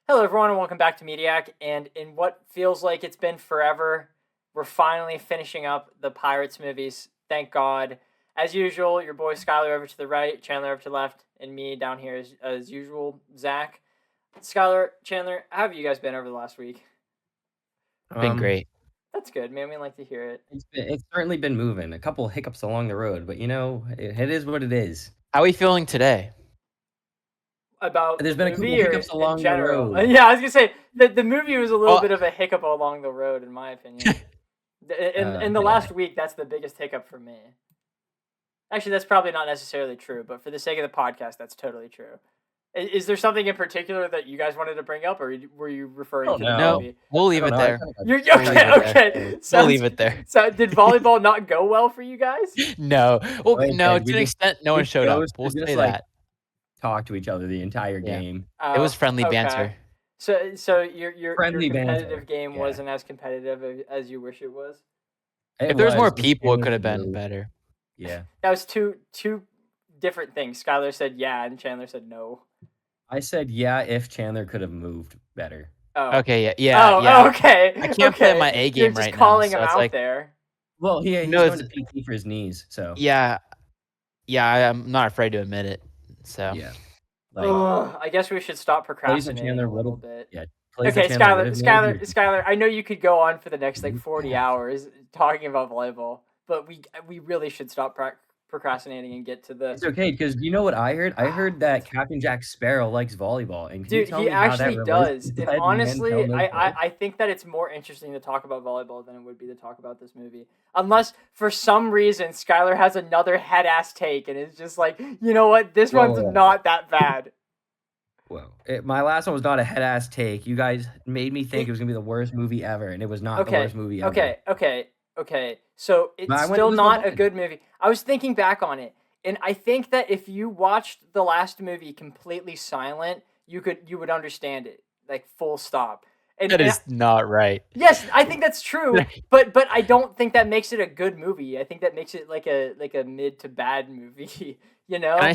Hello, everyone, and welcome back to Mediak. And in what feels like it's been forever, we're finally finishing up the Pirates movies. Thank God. As usual, your boy Skylar over to the right, Chandler over to the left, and me down here as usual, Zach. Skylar, Chandler, how have you guys been over the last week? Been great. That's good, man. We like to hear it. It's certainly been moving. A couple hiccups along the road, but it is what it is. How are we feeling today? About There's the been a couple movie or hiccups in along the general? road. Yeah, I was gonna say the movie was a little bit of a hiccup along the road, in my opinion. In the last week, that's the biggest hiccup for me. Actually, that's probably not necessarily true, but for the sake of the podcast, that's totally true. Is there something in particular that you guys wanted to bring up, or were you referring to the movie? No, we'll leave it there. You're okay. We'll leave it there. So, did volleyball not go well for you guys? No. Well, Well, no, we to an just- extent, no one showed up. chose to We'll just, say like, that. Talk to each other the entire Yeah. game. It was friendly okay. banter. So your Friendly competitive banter, game yeah. wasn't as competitive as you wish it was. If there was more This people, game it could have was been really- better. Yeah. That was two different things. Skylar said yeah, and Chandler said no. I said yeah if Chandler could have moved better. Oh. Okay, yeah. Okay. I can't play my A You're game just right now. calling so him it's out like, there. Well, he's No, going to PT for his knees, so yeah, I'm not afraid to admit it. So yeah. Like, Ugh, I guess we should stop procrastinating Chandler a little Whittle- bit. yeah. Okay, Skylar, I know you could go on for the next like 40 hours talking about volleyball, but we really should stop procrastinating and get to the. It's okay, because you know what I heard? I heard that Captain Jack Sparrow likes volleyball, and can you Dude, tell he me how that actually relates does. to And Ted honestly, Mantel no Good? I think that it's more interesting to talk about volleyball than it would be to talk about this movie. Unless, for some reason, Skylar has another head-ass take and is just like, you know what, this one's not that bad. Well, my last one was not a head-ass take. You guys made me think it was going to be the worst movie ever, and it was not the worst movie ever. Okay. So it's still not a good movie. I was thinking back on it, and I think that if you watched the last movie completely silent, you would understand it, like full stop. And that is not right. Yes, I think that's true, but I don't think that makes it a good movie. I think that makes it like a mid to bad movie. You know? Can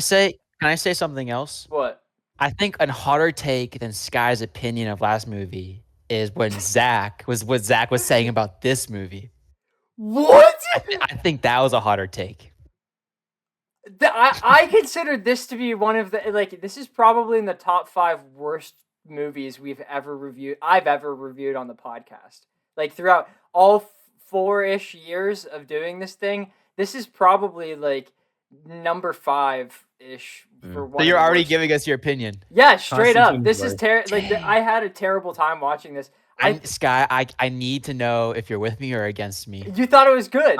I say something else? What? I think a hotter take than Sky's opinion of last movie is when Zach was saying about this movie. What? I think that was a hotter take. I consider this to be one of the this is probably in the top 5 worst movies I've ever reviewed on the podcast. Like throughout all 4-ish years of doing this thing, this is probably like number 5-ish for one. So you're already giving us your opinion. Yeah, straight up. This is I had a terrible time watching this. Sky, I need to know if you're with me or against me. You thought it was good.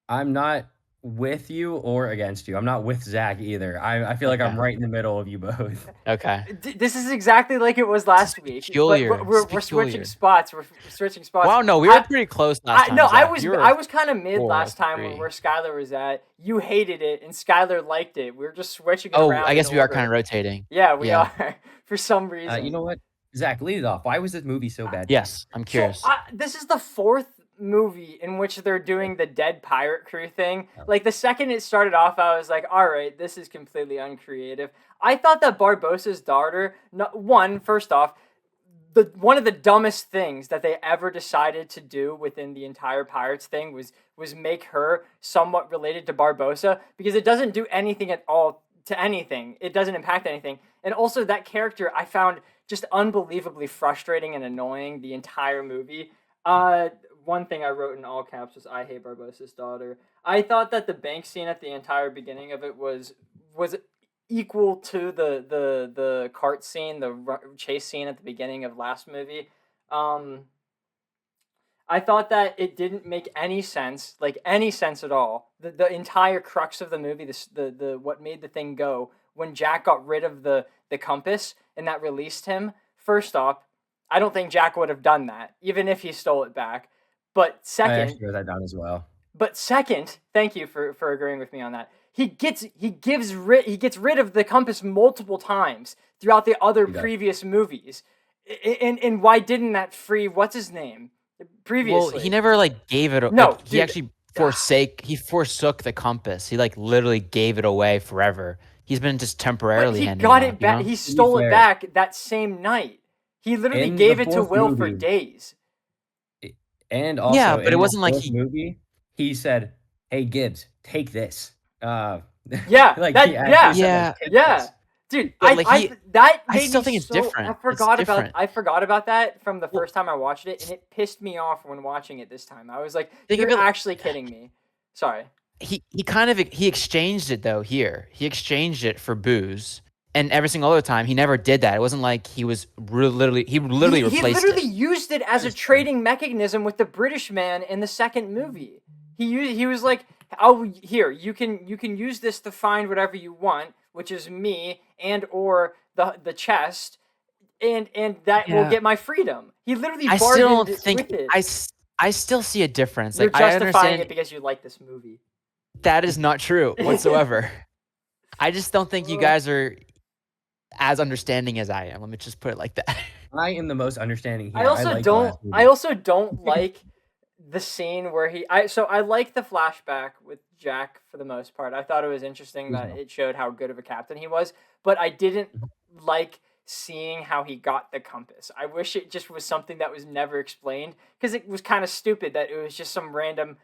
I'm not with you or against you. I'm not with Zach either. I feel like I'm right in the middle of you both. Okay. This is exactly like it was last week. We're switching spots. We're switching spots. Wow, no, we were pretty close last time. No, Zach. I was kind of mid last time where Skylar was at. You hated it and Skylar liked it. We were just switching around. Oh, I guess we are kind of rotating. Yeah, we are for some reason. You know what? Zach, lead it off. Why was this movie so bad? Yes, I'm curious. So, this is the 4th movie in which they're doing the dead pirate crew thing. Like the second it started off, I was like, all right, this is completely uncreative. I thought that Barbossa's daughter, first off, one of the dumbest things that they ever decided to do within the entire Pirates thing was make her somewhat related to Barbossa, because it doesn't do anything at all to anything. It doesn't impact anything. And also that character I found just unbelievably frustrating and annoying the entire movie. One thing I wrote in all caps was I hate Barbossa's daughter. I thought that the bank scene at the entire beginning of it was equal to the cart scene, the chase scene at the beginning of last movie. I thought that it didn't make any sense at all. The entire crux of the movie, the what made the thing go, when Jack got rid of the compass and that released him. First off, I don't think Jack would have done that, even if he stole it back. But second, I actually wrote that down as well. But second, thank you for agreeing with me on that. He gets rid of the compass multiple times throughout the other previous movies. And why didn't that free what's his name previously? Well, he never gave it. No, he actually forsook the compass. He literally gave it away forever He's been just But temporarily he handing got it off, it back. He stole it fair. back that same night. He literally In gave the it to fourth Will for movie, days. and Yeah, also but it in the wasn't like fourth movie, he said, "Hey Gibbs, take this." Yeah, Like he that actually yeah, said, like, Yeah, take yeah. this. Dude, but like that I made still me think it's so different. It's different. I forgot about that from the Well, first time I watched it, and it pissed me off when watching it this time. I was like, think of "You're it. actually kidding me." Sorry. He kind of he exchanged it though here. He exchanged it for booze. And every single other time, he never did that. It wasn't like he was he literally He replaced literally it. used it as That a is fair. trading mechanism with the British man in the second movie. He was like, "Oh, here you can use this to find whatever you want, which is me and or the chest, and that will Yeah. get my freedom." He literally I still don't bargained think with it. I still see a difference. You're Like I justifying it understand because you like this movie. that is not true whatsoever. I just don't think you Ugh. guys are as understanding as I am. Let me just put it like that. I am the most understanding I here. I also like the last I movie. also don't like the scene where I like the flashback with Jack for the most part. I thought it was interesting that it showed how good of a captain he was, but I didn't like seeing how he got the compass. I wish it just was something that was never explained because it was kind of stupid that it was just some random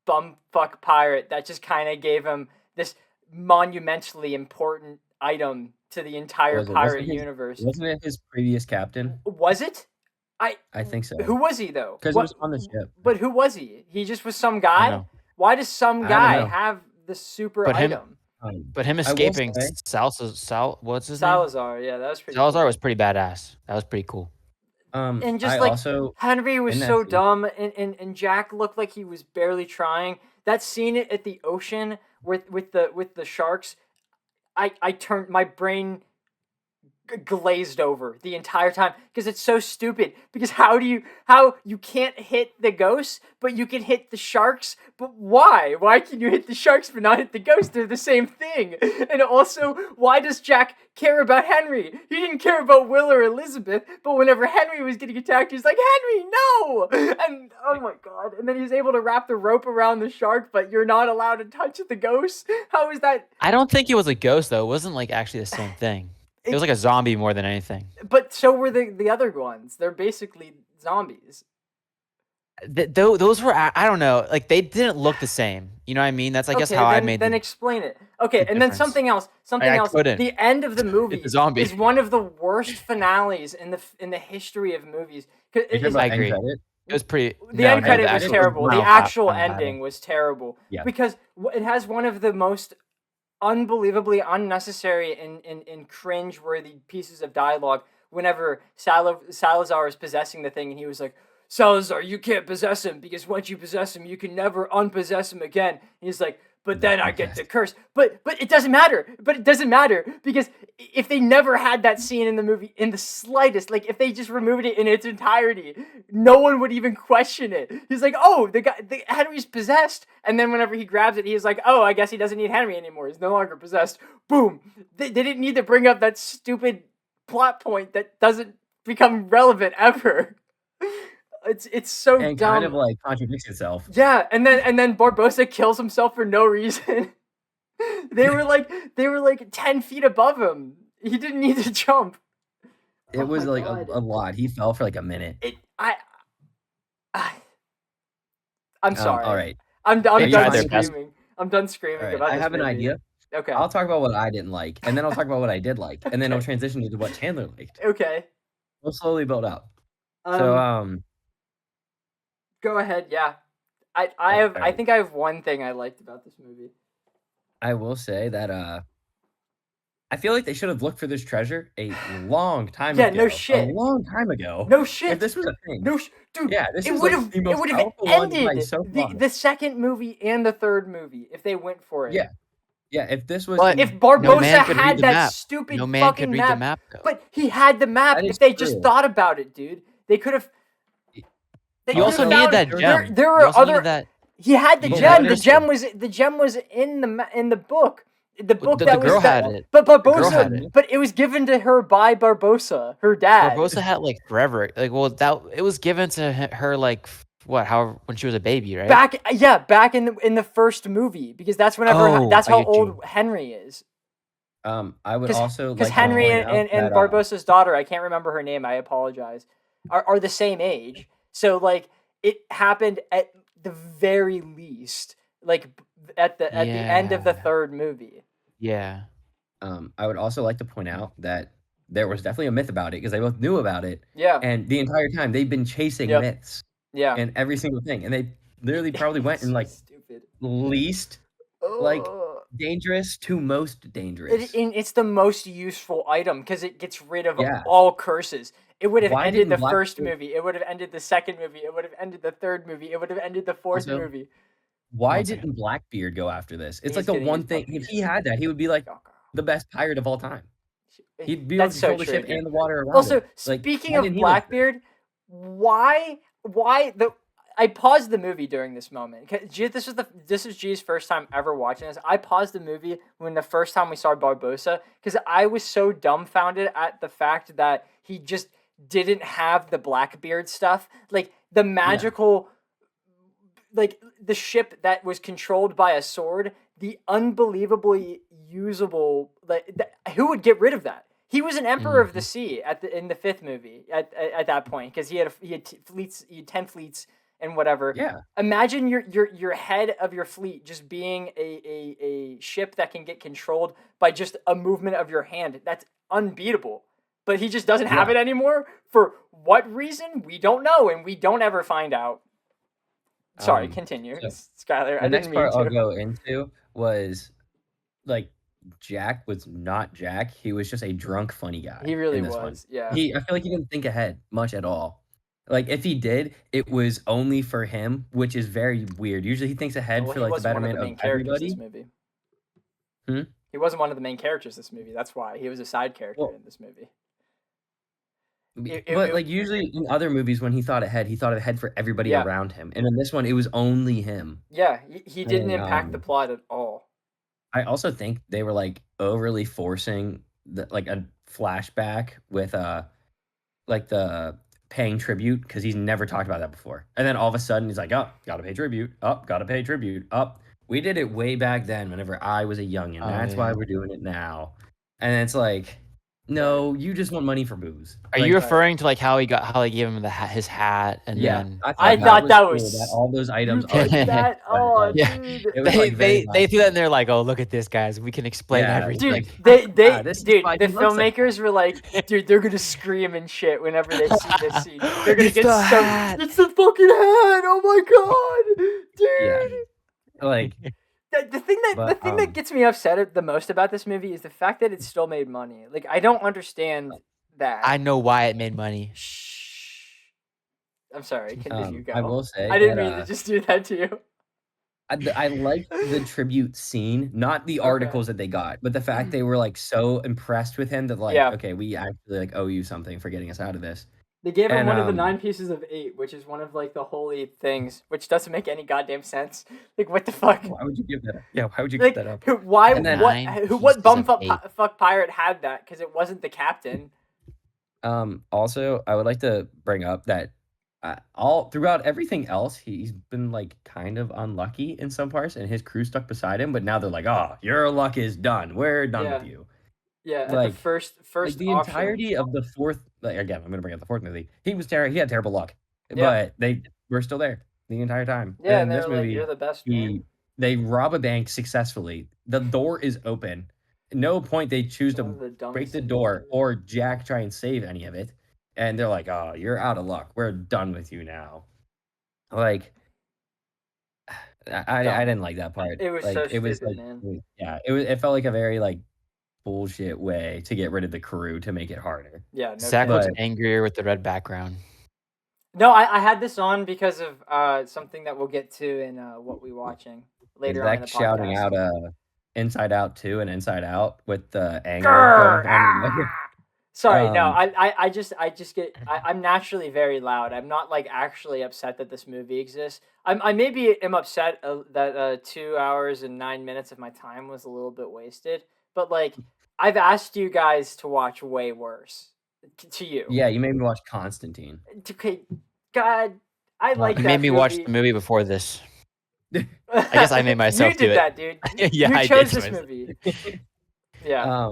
bumfuck pirate that just kind of gave him this monumentally important item to the entire Was it? pirate universe. Wasn't it his previous captain? Was it? I think so. Who was he though? Because it was on the ship. But who was he? He just was some I guy. don't know. Why does some I don't guy know. have the super But him item? But him I will escaping say, what's his name? Salazar. Yeah, that was pretty. Salazar cool. was pretty badass. That was pretty cool. And just I like also Henry was in that so scene, dumb, and Jack looked like he was barely trying. That scene at the ocean with the sharks, I turned my brain glazed over the entire time because it's so stupid. Because how you can't hit the ghosts but you can hit the sharks? But why can you hit the sharks but not hit the ghosts? They're the same thing. And also, why does Jack care about Henry? He didn't care about Will or Elizabeth, but whenever Henry was getting attacked, he's like, "Henry, no!" And oh my god. And then he's able to wrap the rope around the shark, but you're not allowed to touch the ghost. How is that? I don't think it was a ghost though. It wasn't like actually the same thing. It was like a zombie more than anything. But so were the other ones. They're basically zombies. Those were I don't know. Like they didn't look the same. You know what I mean? That's I guess how I made. Then explain it. Okay, and then difference. something else. Something I else. couldn't. The end of the movie It's a zombie. is one of the worst finales in the history of movies. I agree. Credit? It was pretty. The end credit was actual- terrible. The no, actual I'm bad. ending was terrible. Yeah. Because it has one of the most unbelievably unnecessary and cringe-worthy pieces of dialogue whenever Salazar is possessing the thing, and he was like, "Salazar, you can't possess him because once you possess him, you can never unpossess him again." And he's like, "But then I get the curse." But it doesn't matter. But it doesn't matter because if they never had that scene in the movie in the slightest, like if they just removed it in its entirety, no one would even question it. He's like, "Oh, the Henry's possessed," and then whenever he grabs it, he's like, "Oh, I guess he doesn't need Henry anymore. He's no longer possessed." Boom. They didn't need to bring up that stupid plot point that doesn't become relevant ever. It's so and dumb. kind of like contradicts itself. Yeah, and then Barbosa kills himself for no reason. they were like 10 feet above him. He didn't need to jump. It was like a lot. He fell for like a minute. I'm sorry. All right. I'm They tried done their best. screaming. I'm done screaming All right. about I this have an movie. idea. Okay. I'll talk about what I didn't like, and then I'll talk about what I did like, and then it'll transition into what Chandler liked. Okay. We'll slowly build up. Go ahead. Yeah. I right. think I have one thing I liked about this movie. I will say that I feel like they should have looked for this treasure a long time ago. Yeah, no shit. A long time ago. No shit. If this was a thing. Dude. Yeah, this it is would like have the most it would have powerful one by ended so far. the second movie and the third movie if they went for it. Yeah. Yeah, if this was But If in- Barbosa man could read had the that map. stupid No man fucking could read map, the map though. but he had the map. That If is they just true. thought about it, dude, they could have. They You also could've needed found- that gem. There You were also other. needed that. He had the But gem. what The is gem was in the book. The book The that girl was had it. But The girl had Barbosa. it. But it was given to her by Barbosa, her dad. Barbosa had like forever. Like, well, it was given to her like what? However, when she was a baby, right? Back in the first movie because that's whenever Oh, that's I how get old you. Henry is. I would also because like to Henry point out and that Barbossa's daughter, I can't remember her name. I apologize. Are the same age, so like it happened at the very least, like at the end of the Yeah. third movie. Yeah. I would also like to point out that there was definitely a myth about it because they both knew about it, Yeah. and the entire time they've been chasing myths Yeah. and every single thing, and they literally probably went in So like stupid. least like dangerous to most dangerous. It's the most useful item because it gets rid of Yeah. all curses. It would have Why ended the didn't first Blackbeard- movie. It would have ended the second movie. It would have ended the third movie. It would have ended the fourth Also, movie. Why One second. didn't Blackbeard go after this? It's He's like the getting one his thing. butt If he had that, he would be like the best pirate of all time. He'd be able to That's so control the true, ship dude. and the water around Also, it. Like, speaking why of didn't he look good? Blackbeard, why the I paused the movie during this moment. This was G's first time ever watching this. I paused the movie when the first time we saw Barbossa because I was so dumbfounded at the fact that he just didn't have the Blackbeard stuff, like the magical, like the ship that was controlled by a sword, the unbelievably usable. Who would get rid of that? He was an emperor of the sea in the fifth movie at that point because he had fleets, he had 10 fleets and whatever. Yeah. Imagine your head of your fleet just being a ship that can get controlled by just a movement of your hand. That's unbeatable. But he just doesn't have it anymore. For what reason? We don't know, and we don't ever find out. Sorry, continue, Skylar. The next part I'll go into was like Jack was not Jack. He was just a drunk, funny guy. He really in this was. one. Yeah. I feel like he didn't think ahead much at all. Like if he did, it was only for him, which is very weird. Usually he thinks ahead for like the betterment of everybody. This movie. He wasn't one of the main characters this movie. That's why he was a side character in this movie. But like usually in other movies, when he thought ahead for everybody around him, and in this one, it was only him. Yeah, he didn't impact the plot at all. I also think they were like overly forcing like a flashback with like the paying tribute because he's never talked about that before, and then all of a sudden he's like, "Oh, gotta pay tribute. Oh, gotta pay tribute. Oh, we did it way back then whenever I was a youngin. That's why we're doing it now." And it's like, no, you just want money for booze. Are you referring to like how they gave him his hat and then? I thought that was cool, that all those items. Dude. Dude. They threw that and they're like, "Oh, look at this, guys. We can explain everything." Dude, the filmmakers were like, dude, they're gonna scream and shit whenever they see this scene. They're gonna get so. It's the fucking hat! Oh my god, dude! Yeah. Like. The thing that gets me upset the most about this movie is the fact that it still made money. Like, I don't understand that. I know why it made money. Shh. I'm sorry. Continue. Go. I will say I didn't mean to just do that to you. I like the tribute scene, not the articles that they got, but the fact they were like so impressed with him that like, okay, we actually like owe you something for getting us out of this. They gave him one of the 9 pieces of 8, which is one of like the holy things, which doesn't make any goddamn sense. Like, what the fuck? Why would you give that up? Yeah, why would you give that up? What bumfuck pirate had that? Because it wasn't the captain. Also, I would like to bring up that all throughout everything else, he's been like kind of unlucky in some parts, and his crew stuck beside him. But now they're like, "Oh, your luck is done. We're done with you." Yeah, like the first like the entirety of the fourth. Like, again, I'm gonna bring up the fourth movie. He had terrible luck, but they were still there the entire time. Yeah, and in this movie, like, you're the best. They rob a bank successfully. The door is open. At no point they choose to break the door or Jack try and save any of it. And they're like, "Oh, you're out of luck. We're done with you now." Like, I didn't like that part. It was like, so stupid, man. Yeah, it felt like a very like bullshit way to get rid of the crew to make it harder. Yeah, Zach looks angrier with the red background. No, I had this on because of something that we'll get to in what we watching later on in the podcast. Shouting out Inside Out 2 and Inside Out with the anger. Sorry, no, I just get I'm naturally very loud. I'm not like actually upset that this movie exists. I maybe am upset that 2 hours and 9 minutes of my time was a little bit wasted. But like, I've asked you guys to watch way worse. To you. Yeah, you made me watch Constantine. Okay, God, I like that. You made me watch the movie before this. I guess I made myself do it. You did that, dude. Yeah, you I chose did this movie. Yeah.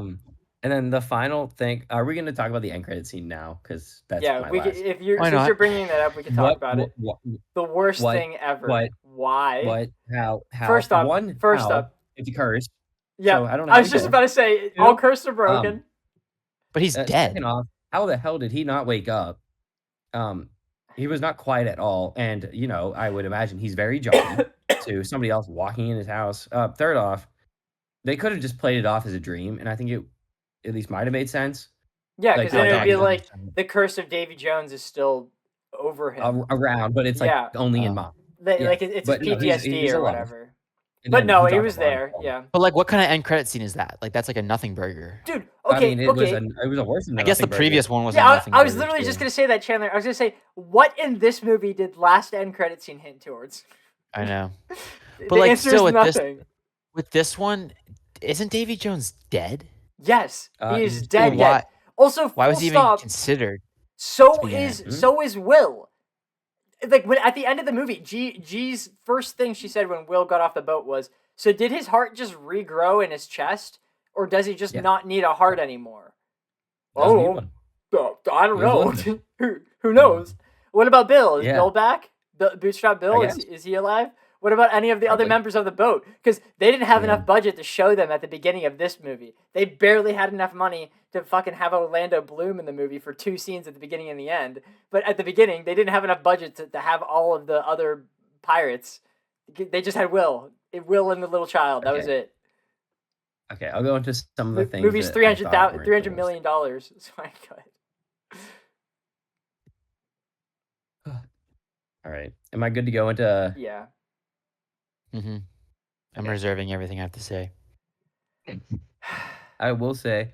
And then the final thing, are we going to talk about the end credit scene now? Because that's Yeah, my we could, last. if you're Why since you're not? bringing that up, we could talk about it. What, The worst what, thing ever. what, Why? how, First how, up. if he cursed. Yeah, So I don't know I how was he just did. about to say all curses are broken. But he's dead. Second off, how the hell did he not wake up? He was not quiet at all. And, I would imagine he's very jarring to somebody else walking in his house. Third off, they could have just played it off as a dream. And I think it at least might have made sense. Yeah, Like, because then Oh, it would be yeah, like 100%. the curse of Davy Jones is still over him. around, but it's like Yeah, only in mom. Yeah. like it's his But no, PTSD he's or alive. whatever. And But then no, he dropped was a bomb. there. Yeah, But like, what kind of end credit scene is that? Like, that's like a nothing burger. dude. I Okay, mean, it was okay. a worse than I guess the nothing burger. previous one was a Yeah, nothing I was burger, literally too. just gonna say that, Chandler. I was gonna say, what in this movie did last end credit scene hint towards? I know. The But like, answer still is nothing. with this one, isn't Davy Jones dead? Yes, he he's is dead. why- Dead. Also, Why was full he even stop. considered? So to be in? so is Will. Like when at the end of the movie, G's first thing she said when Will got off the boat was, "So did his heart just regrow in his chest, or does he just Yeah. not need a heart anymore?" Doesn't need Oh, one. I don't He was know. living. Who knows? What about Bill? Is Yeah. Bill back? Bootstrap Bill, I is he alive? What about any of the other Probably. members of the boat? Because they didn't have Yeah. enough budget to show them at the beginning of this movie. They barely had enough money to fucking have Orlando Bloom in the movie for 2 scenes at the beginning and the end. But at the beginning, they didn't have enough budget to have all of the other pirates. They just had Will. Will and the little child. That was Okay. it. Okay, I'll go into some of the things. Movie's that I thought weren't $300 the million. So I got All right. Am I good to go into? yeah. Mm-hmm. I'm Okay. reserving everything I have to say. I will say,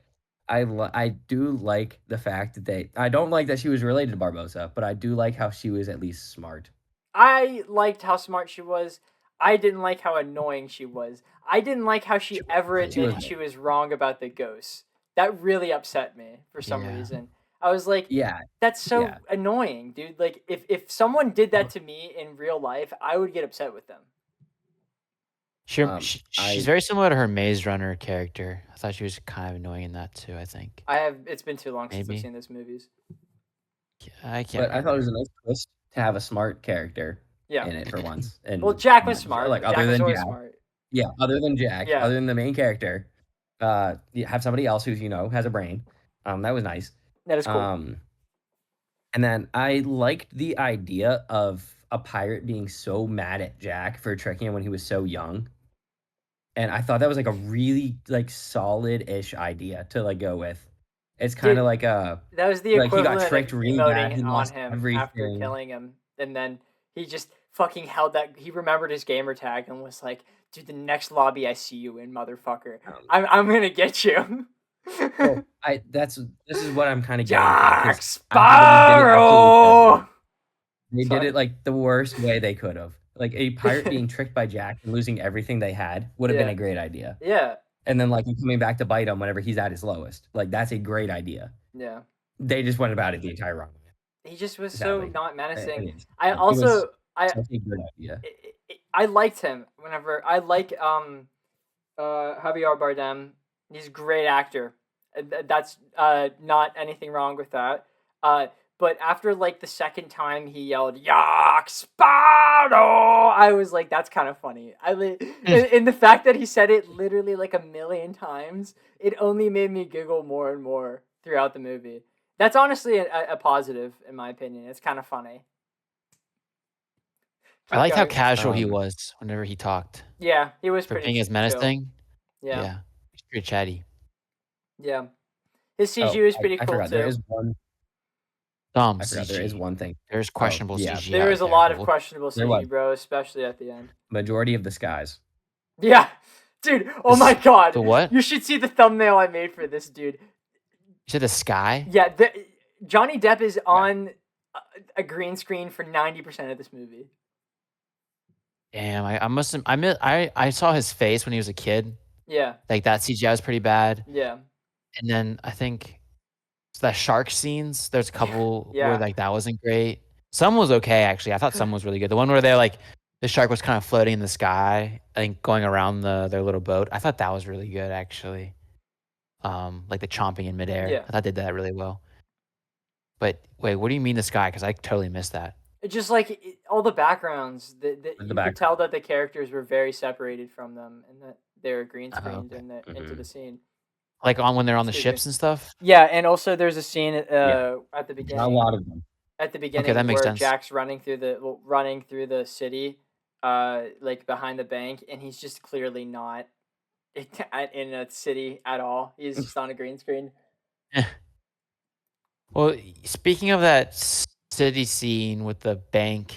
I do like the fact that I don't like that she was related to Barbosa, but I do like how she was at least smart. I liked how smart she was. I didn't like how annoying she was. I didn't like how she ever admitted she was wrong about the ghosts. That really upset me for some Yeah. reason. I was like, Yeah, that's so yeah. annoying, dude. Like, if someone did that to me in real life, I would get upset with them. She's very similar to her Maze Runner character. I thought she was kind of annoying in that too. I think. It's been too long since I've Maybe. seen those movies. I can't. But I thought it was a nice twist to have a smart character Yeah. in it for once. And Well, Jack was smart. Like Jack other was than always Jack, smart. yeah, other than Jack, Yeah. other than the main character, you have somebody else who's has a brain. That was nice. That is cool. And then I liked the idea of a pirate being so mad at Jack for tricking him when he was so young. And I thought that was like a really like solid-ish idea to like go with. It's kind of like a that was the like he equivalent got tricked of really bad. He emoting on lost him after everything. killing him, and then he just fucking held that. He remembered his gamer tag and was like, "Dude, the next lobby I see you in, motherfucker, I'm gonna get you." Well, this is what I'm kind of getting Jack at, 'cause Sparrow. They Sorry. did it like the worst way they could have. Like a pirate being tricked by Jack and losing everything they had would have been Yeah. a great idea. Yeah, And then like him coming back to bite him whenever he's at his lowest. Like that's a great idea. yeah. They just went about it the entire wrong way. He just was so Sadly. not menacing. It is. I It was also such a good idea. I liked him whenever I like Javier Bardem. He's a great actor. That's not anything wrong with that. But after like the second time he yelled "Yak Sparrow," I was like, that's kind of funny. In the fact that he said it literally like a million times, it only made me giggle more and more throughout the movie. That's honestly a positive in my opinion. It's kind of funny. I liked how Keep going. casual he was whenever he talked. Yeah, he was For pretty being as chill. menacing. Yeah. He's pretty chatty. Yeah. His CG is pretty I cool forgot too. there is one. Dumb I forgot CG. there is one thing. There's questionable yeah. CG. There out is a lot of We'll- questionable There was. CG, bro, especially at the end. Majority of the skies. Yeah. Dude, oh my god. The what? You should see the thumbnail I made for this, dude. You said the sky? Yeah, Johnny Depp is on a green screen for 90% of this movie. Damn, I saw his face when he was a kid. Yeah. Like that CGI was pretty bad. Yeah. And then I think the shark scenes, there's a couple Yeah. where like that wasn't great. Some was okay actually. I thought some was really good. The one where they're like the shark was kind of floating in the sky, I think going around their little boat. I thought that was really good actually. like the chomping in midair. Yeah. I thought they did that really well. But wait, what do you mean the sky? Because I totally missed that. It's just like all the backgrounds that The you could tell background. that the characters were very separated from them and that they're green Oh, screened okay. into Hmm. the scene. Like on when they're on the Excuse me. ships and stuff. Yeah, and also there's a scene Yeah, at the a beginning lot of them. Okay, that makes where sense. Jack's running through the city, like behind the bank, and he's just clearly not in a city at all. He's just on a green screen. Well, speaking of that city scene with the bank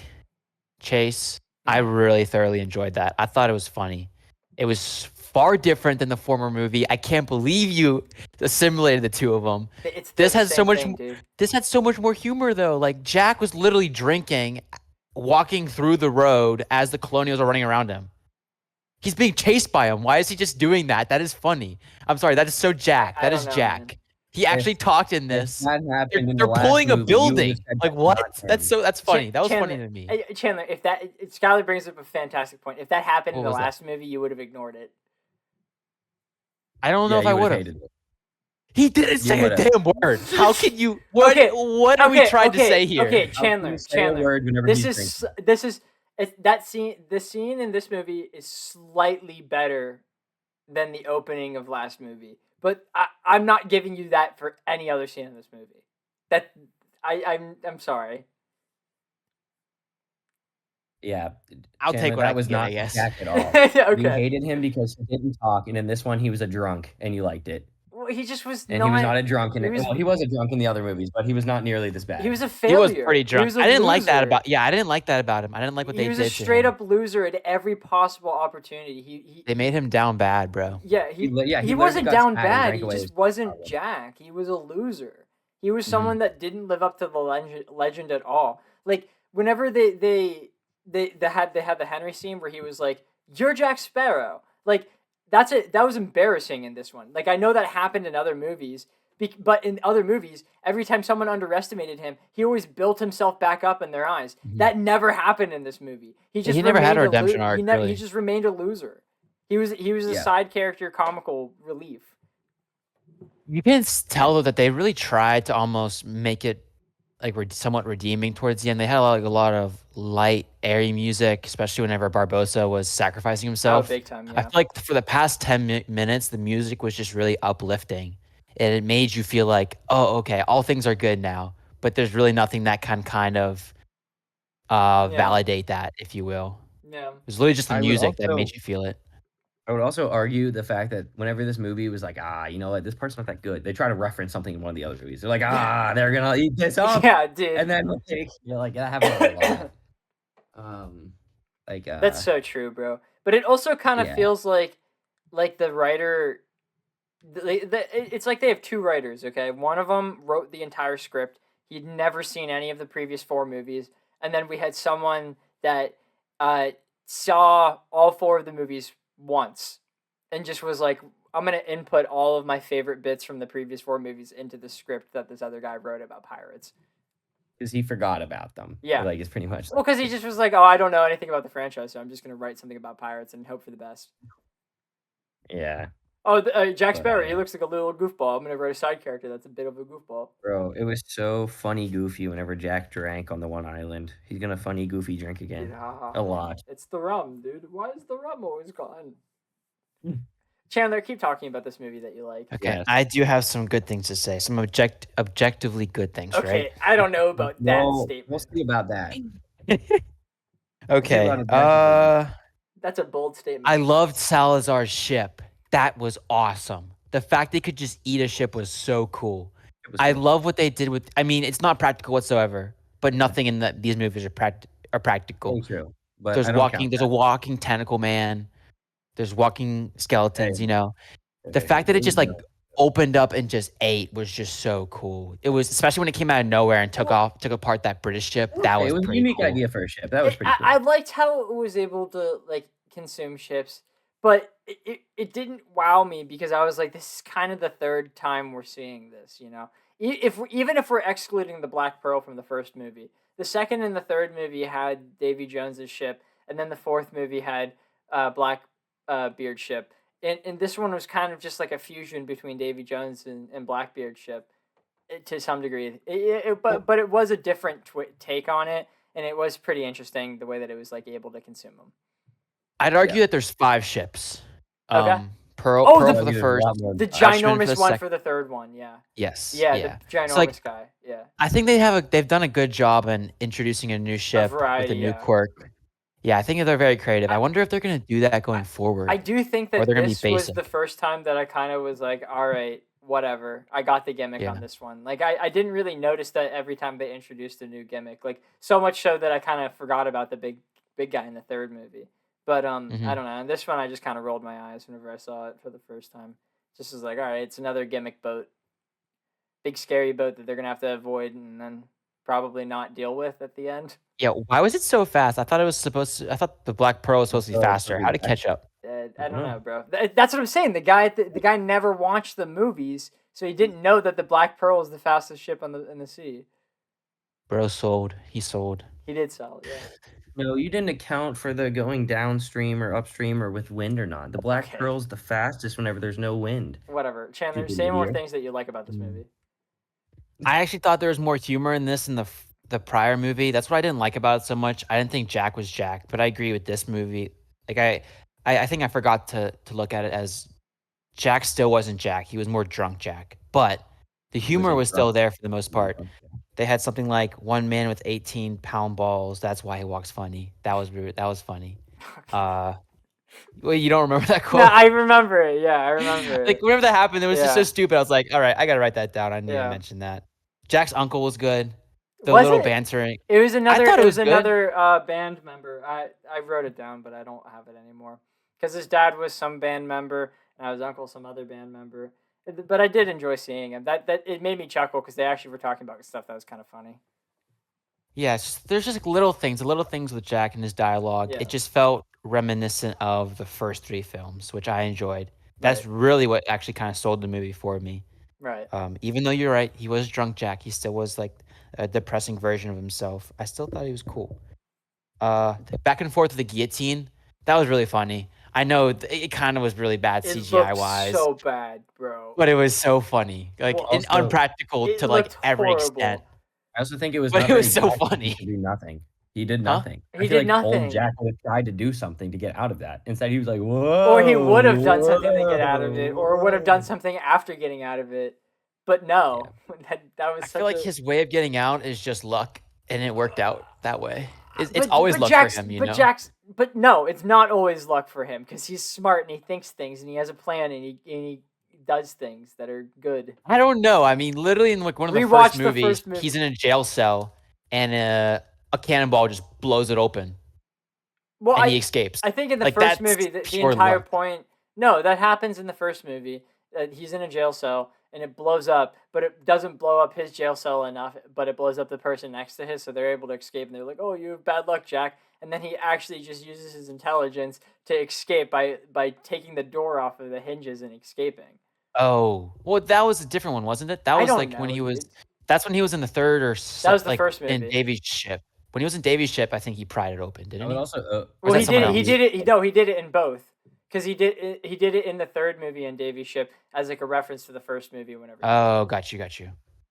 chase, I really thoroughly enjoyed that. I thought it was funny. It was far different than the former movie. I can't believe you assimilated the two of them. They're This the has so same much. thing, dude. This had so much more humor though. Like Jack was literally drinking, walking through the road as the colonials are running around him. He's being chased by him. Why is he just doing that? That is funny. I'm sorry. That is so Jack. I That don't is know, man. Jack. He If actually talked in if this. that They're, happened in the they're last pulling a movie, you would have building. said Like that's what? not him. That's funny. That was funny Chandler, to me. Chandler, Skylar brings up a fantastic point. If that happened in What the was that? last movie, you would have ignored it. I don't know Yeah, if I you would would have have. hated it. He didn't You say a would have. damn word. How can you? What? Okay, What are we trying to say here? okay, How can you Chandler, say a word whenever This he's is drinking? this is that scene. The scene in this movie is slightly better than the opening of last movie, but I'm not giving you that for any other scene in this movie. That I'm sorry. Yeah, I'll take Chandler, what I that can was get, I not guess. Jack at all. You Okay. hated him because he didn't talk, and in this one he was a drunk, and you liked it. Well, he just was And he was not. not a drunk in He it. was Well, he was a drunk in the other movies, but he was not nearly this he bad. was a He was failure. pretty He drunk. was a I didn't like that loser. about. Yeah, I didn't like that about him. I didn't like what He they was a did to straight him. up loser at every possible opportunity. They made him down bad, bro. Yeah, He he literally wasn't got down sad and bad. drank He away his just wasn't power. Jack. He was a loser. He was Mhm. someone that didn't live up to the legend at all. Like whenever they had the Henry scene where he was like, "You're Jack Sparrow." Like that's it. That was embarrassing in this one. Like I know that happened in other movies, but in other movies, every time someone underestimated him, he always built himself back up in their eyes. Mhm. That never happened in this movie. He just He never had remained a redemption arc, he really. just remained a loser. He was a Yeah. side character, comical relief. You can tell though that they really tried to almost make it like somewhat redeeming towards the end. They had like a lot of light, airy music, especially whenever Barbosa was sacrificing Oh, himself. big time, I yeah. feel like for the past 10 minutes, the music was just really uplifting. And it made you feel like, oh, okay, all things are good now. But there's really nothing that can kind of Yeah. validate that, if you will. Yeah. It was literally just the I would music that also made you feel it. I would also argue the fact that whenever this movie was like, you know what, this part's not that good, they try to reference something in one of the other movies. They're like, they're gonna eat this up, Yeah, dude. and then you're like, that happens a lot. Like, That's so true, bro. But it also kind of yeah, feels like the writer. It's like they have two writers. Okay, one of them wrote the entire script. He'd never seen any of the previous four movies, and then we had someone that saw all four of the movies once, and just was like, "I'm gonna input all of my favorite bits from the previous four movies into the script that this other guy wrote about pirates." because he forgot about them. Yeah. Like it's pretty much. Well, because he just was like, "Oh, I don't know anything about the franchise, so I'm just gonna write something about pirates and hope for the best." Yeah, Oh, Jack But, Sparrow, he looks like a little goofball. I'm gonna write a side character that's a bit of a goofball. bro, it was so funny, goofy. Whenever Jack drank on the one island, he's gonna funny, goofy drink again Yeah. a lot. It's the rum, dude. Why is the rum always gone? Chandler, keep talking about this movie that you like. Okay, Yes. I do have some good things to say. Some objectively good things, Okay, right? I don't know about that We'll statement. see about that. Okay. about objectively. That's a bold statement. I loved Salazar's ship. That was awesome. The fact they could just eat a ship was so cool. It was I cool. love what they did with. I mean, it's not practical whatsoever, but nothing in these movies are practical. Very true. But There's I don't count there's a walking tentacle man. There's walking skeletons. Hey. You know, the Hey, fact that it there just you like go. opened up and just ate was just so cool. It was especially when it came out of nowhere and took apart that British ship. That Hey, was it was a pretty unique cool. idea for a ship. That was pretty cool. I liked how it was able to like consume ships, but it didn't wow me because I was like, this is kind of the third time we're seeing this. You know, even if we're excluding the Black Pearl from the first movie, the second and the third movie had Davy Jones's ship, and then the fourth movie had Black Beard's ship. and this one was kind of just like a fusion between Davy Jones and Blackbeard's ship to some degree. But it was a different take on it, and it was pretty interesting the way that it was like able to consume them. I'd argue that there's 5 ships. Okay. Pearl Oh, for the- the There's a first. lot more than The five. Ashman ginormous the one sec- for the third one, yeah. Yes. Yeah, Yeah. the ginormous like- guy. Yeah. I think they've done a good job in introducing a new ship with variety, a new yeah. quirk. Yeah, I think they're very creative. I wonder if they're going to do that going forward. I do think Or that they're gonna be this was basic. the first time that I kind of was like, all right, whatever. I got the gimmick Yeah. on this one. Like, I didn't really notice that every time they introduced a new gimmick. Like, so much so that I kind of forgot about the big guy in the third movie. But I don't know. In this one, I just kind of rolled my eyes whenever I saw it for the first time. Just was like, all right, it's another gimmick boat. Big scary boat that they're going to have to avoid and then probably not deal with at the end. Yeah, why was it so fast? I thought I thought the Black Pearl was supposed to be faster. How did it catch up? I don't know, bro. That's what I'm saying. The guy never watched the movies, so he didn't know that the Black Pearl is the fastest ship in the sea. Bro sold. He sold. He did sell, yeah. No, you didn't account for the going downstream or upstream or with wind or not. The Black Okay. Pearl's the fastest whenever there's no wind. Whatever. Chandler, Stupid say more idiot. things that you like about this movie. I actually thought there was more humor in this than the prior movie. That's what I didn't like about it so much. I didn't think Jack was Jack, but I agree with this movie. Like I think I forgot to look at it as Jack still wasn't Jack. He was more drunk Jack. But the humor was still there for the most part. They had something like one man with 18-pound balls. That's why he walks funny. That was funny. Well, you don't remember that quote? No, I remember it. Yeah, I remember it. Like whenever that happened, it was just so Yeah. stupid. I was like, all right, I gotta write that down. I need Yeah. to mention that. Jack's uncle was good. The Was little it? bantering. It was another. thought it It was was good. another band member. I wrote it down, but I don't have it anymore. Because his dad was some band member, and his uncle some other band member. But I did enjoy seeing him. That it made me chuckle because they actually were talking about stuff that was kind of funny. Yeah, there's just little things with Jack and his dialogue. Yeah. It just felt reminiscent of the first 3 films, which I enjoyed. That's really what actually kind of sold the movie for me. Right. Even though you're right, he was drunk Jack. He still was like a depressing version of himself. I still thought he was cool. Back and forth with the guillotine, that was really funny. I know it kind of was really bad It CGI looked wise, so bad, bro. but it was so funny, like Well, and also, unpractical it to like looked every horrible. extent. I also think it was. But not it was very so Jack funny. To do nothing. He did Huh? nothing. He I feel did like nothing. Old Jack would have tried to do something to get out of that. Instead, he was like, "Whoa!" Or he would have done something to get out of it, or would have done something after getting out of it. But no, that was. I feel like his way of getting out is just luck, and it worked out that way. It's But- always but luck Jack's- for him, you but know. But no, it's not always luck for him because he's smart and he thinks things and he has a plan and he does things that are good. I don't know. I mean, literally in like one of the Rewatch first the movies, first movie. he's in a jail cell, and a cannonball just blows it open, Well, and he escapes. I think in the Like, first that's movie, the pure entire luck. point. No, that happens in the first movie. He's in a jail cell and it blows up, but it doesn't blow up his jail cell enough. But it blows up the person next to his, so they're able to escape. And they're like, "Oh, you have bad luck, Jack." And then he actually just uses his intelligence to escape by taking the door off of the hinges and escaping. Oh, well, that was a different one, wasn't it? That I was don't like when know, he was. dude. That's when he was in the third or That was the like first in movie. Davy's ship. When he was in Davy's ship, I think he pried it open, I didn't would he? also. Or Well, is he that did. someone He else? did it. No, he did it in both. Because he did it in the third movie in Davy's ship as like a reference to the first movie. Whenever. Oh, got you.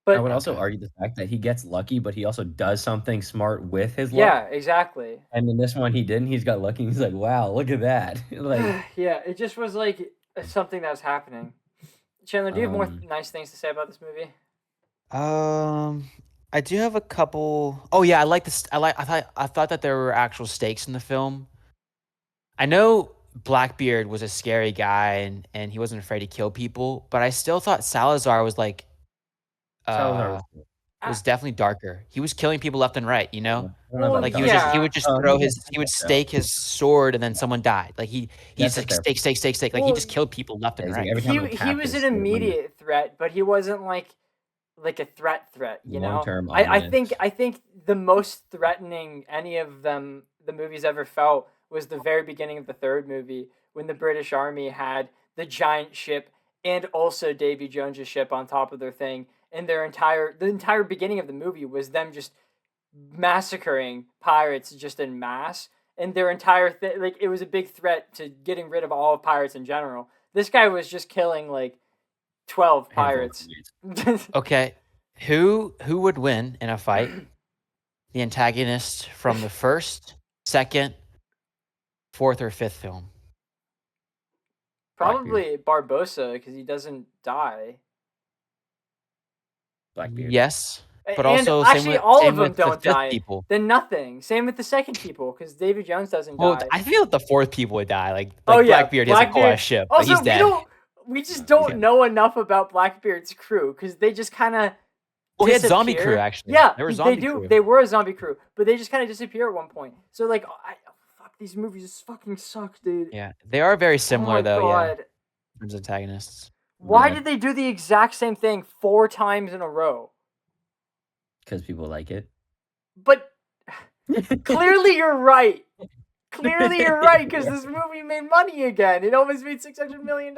But I would also Okay. argue the fact that he gets lucky, but he also does something smart with his luck. yeah, exactly. And in this one, he didn't. He's got lucky. He's like, "Wow, look at that!" Like, Yeah, it just was like something that was happening. Chandler, do you have more Um, nice things to say about this movie? I do have a couple. Oh yeah, I like this. I thought that there were actual stakes in the film. I know Blackbeard was a scary guy and he wasn't afraid to kill people, but I still thought Salazar was like Salazar uh was- was definitely darker. He was killing people left and right, you know? I don't know about Like that. he would just Oh, throw he his did he would that, though. stake his sword and then someone died. Like he's That's like fair. stake. Like he Well, just killed people left and he's like, right. every time I'm He tapped, was it's an like, when you- immediate threat, but he wasn't like a threat. You know, Long-term I ominous. think the most threatening any of them the movies ever felt was the very beginning of the third movie when the British Army had the giant ship and also Davy Jones's ship on top of their thing, and the entire beginning of the movie was them just massacring pirates just in mass, and their entire thing, like, it was a big threat to getting rid of all of pirates in general. This guy was just killing like 12 Handful of pirates. Okay, who would win in a fight? The antagonist from the first, second, fourth, or fifth film? Probably Barbosa because he doesn't die. Blackbeard. Yes, but And also actually, all of them with the don't fifth die. people. Then nothing. Same with the second people because David Jones doesn't Well, die. I feel that the fourth people would die. Like Oh yeah, Blackbeard, he has a cool ass ship, but Also, he's dead. we just don't dead. know enough about Blackbeard's crew because they just kind of. Well, he had zombie crew actually. Yeah, there were zombie they do. crew. They were a zombie crew, but they just kind of disappear at one point. So like, fuck, these movies fucking suck, dude. Yeah, they are very Oh similar my though. Yeah, God. in terms of antagonists. Why Yeah. did they do the exact same thing 4 times in a row? Because people like it. But clearly you're right. Clearly you're right because this movie made money again. It almost made $600 million.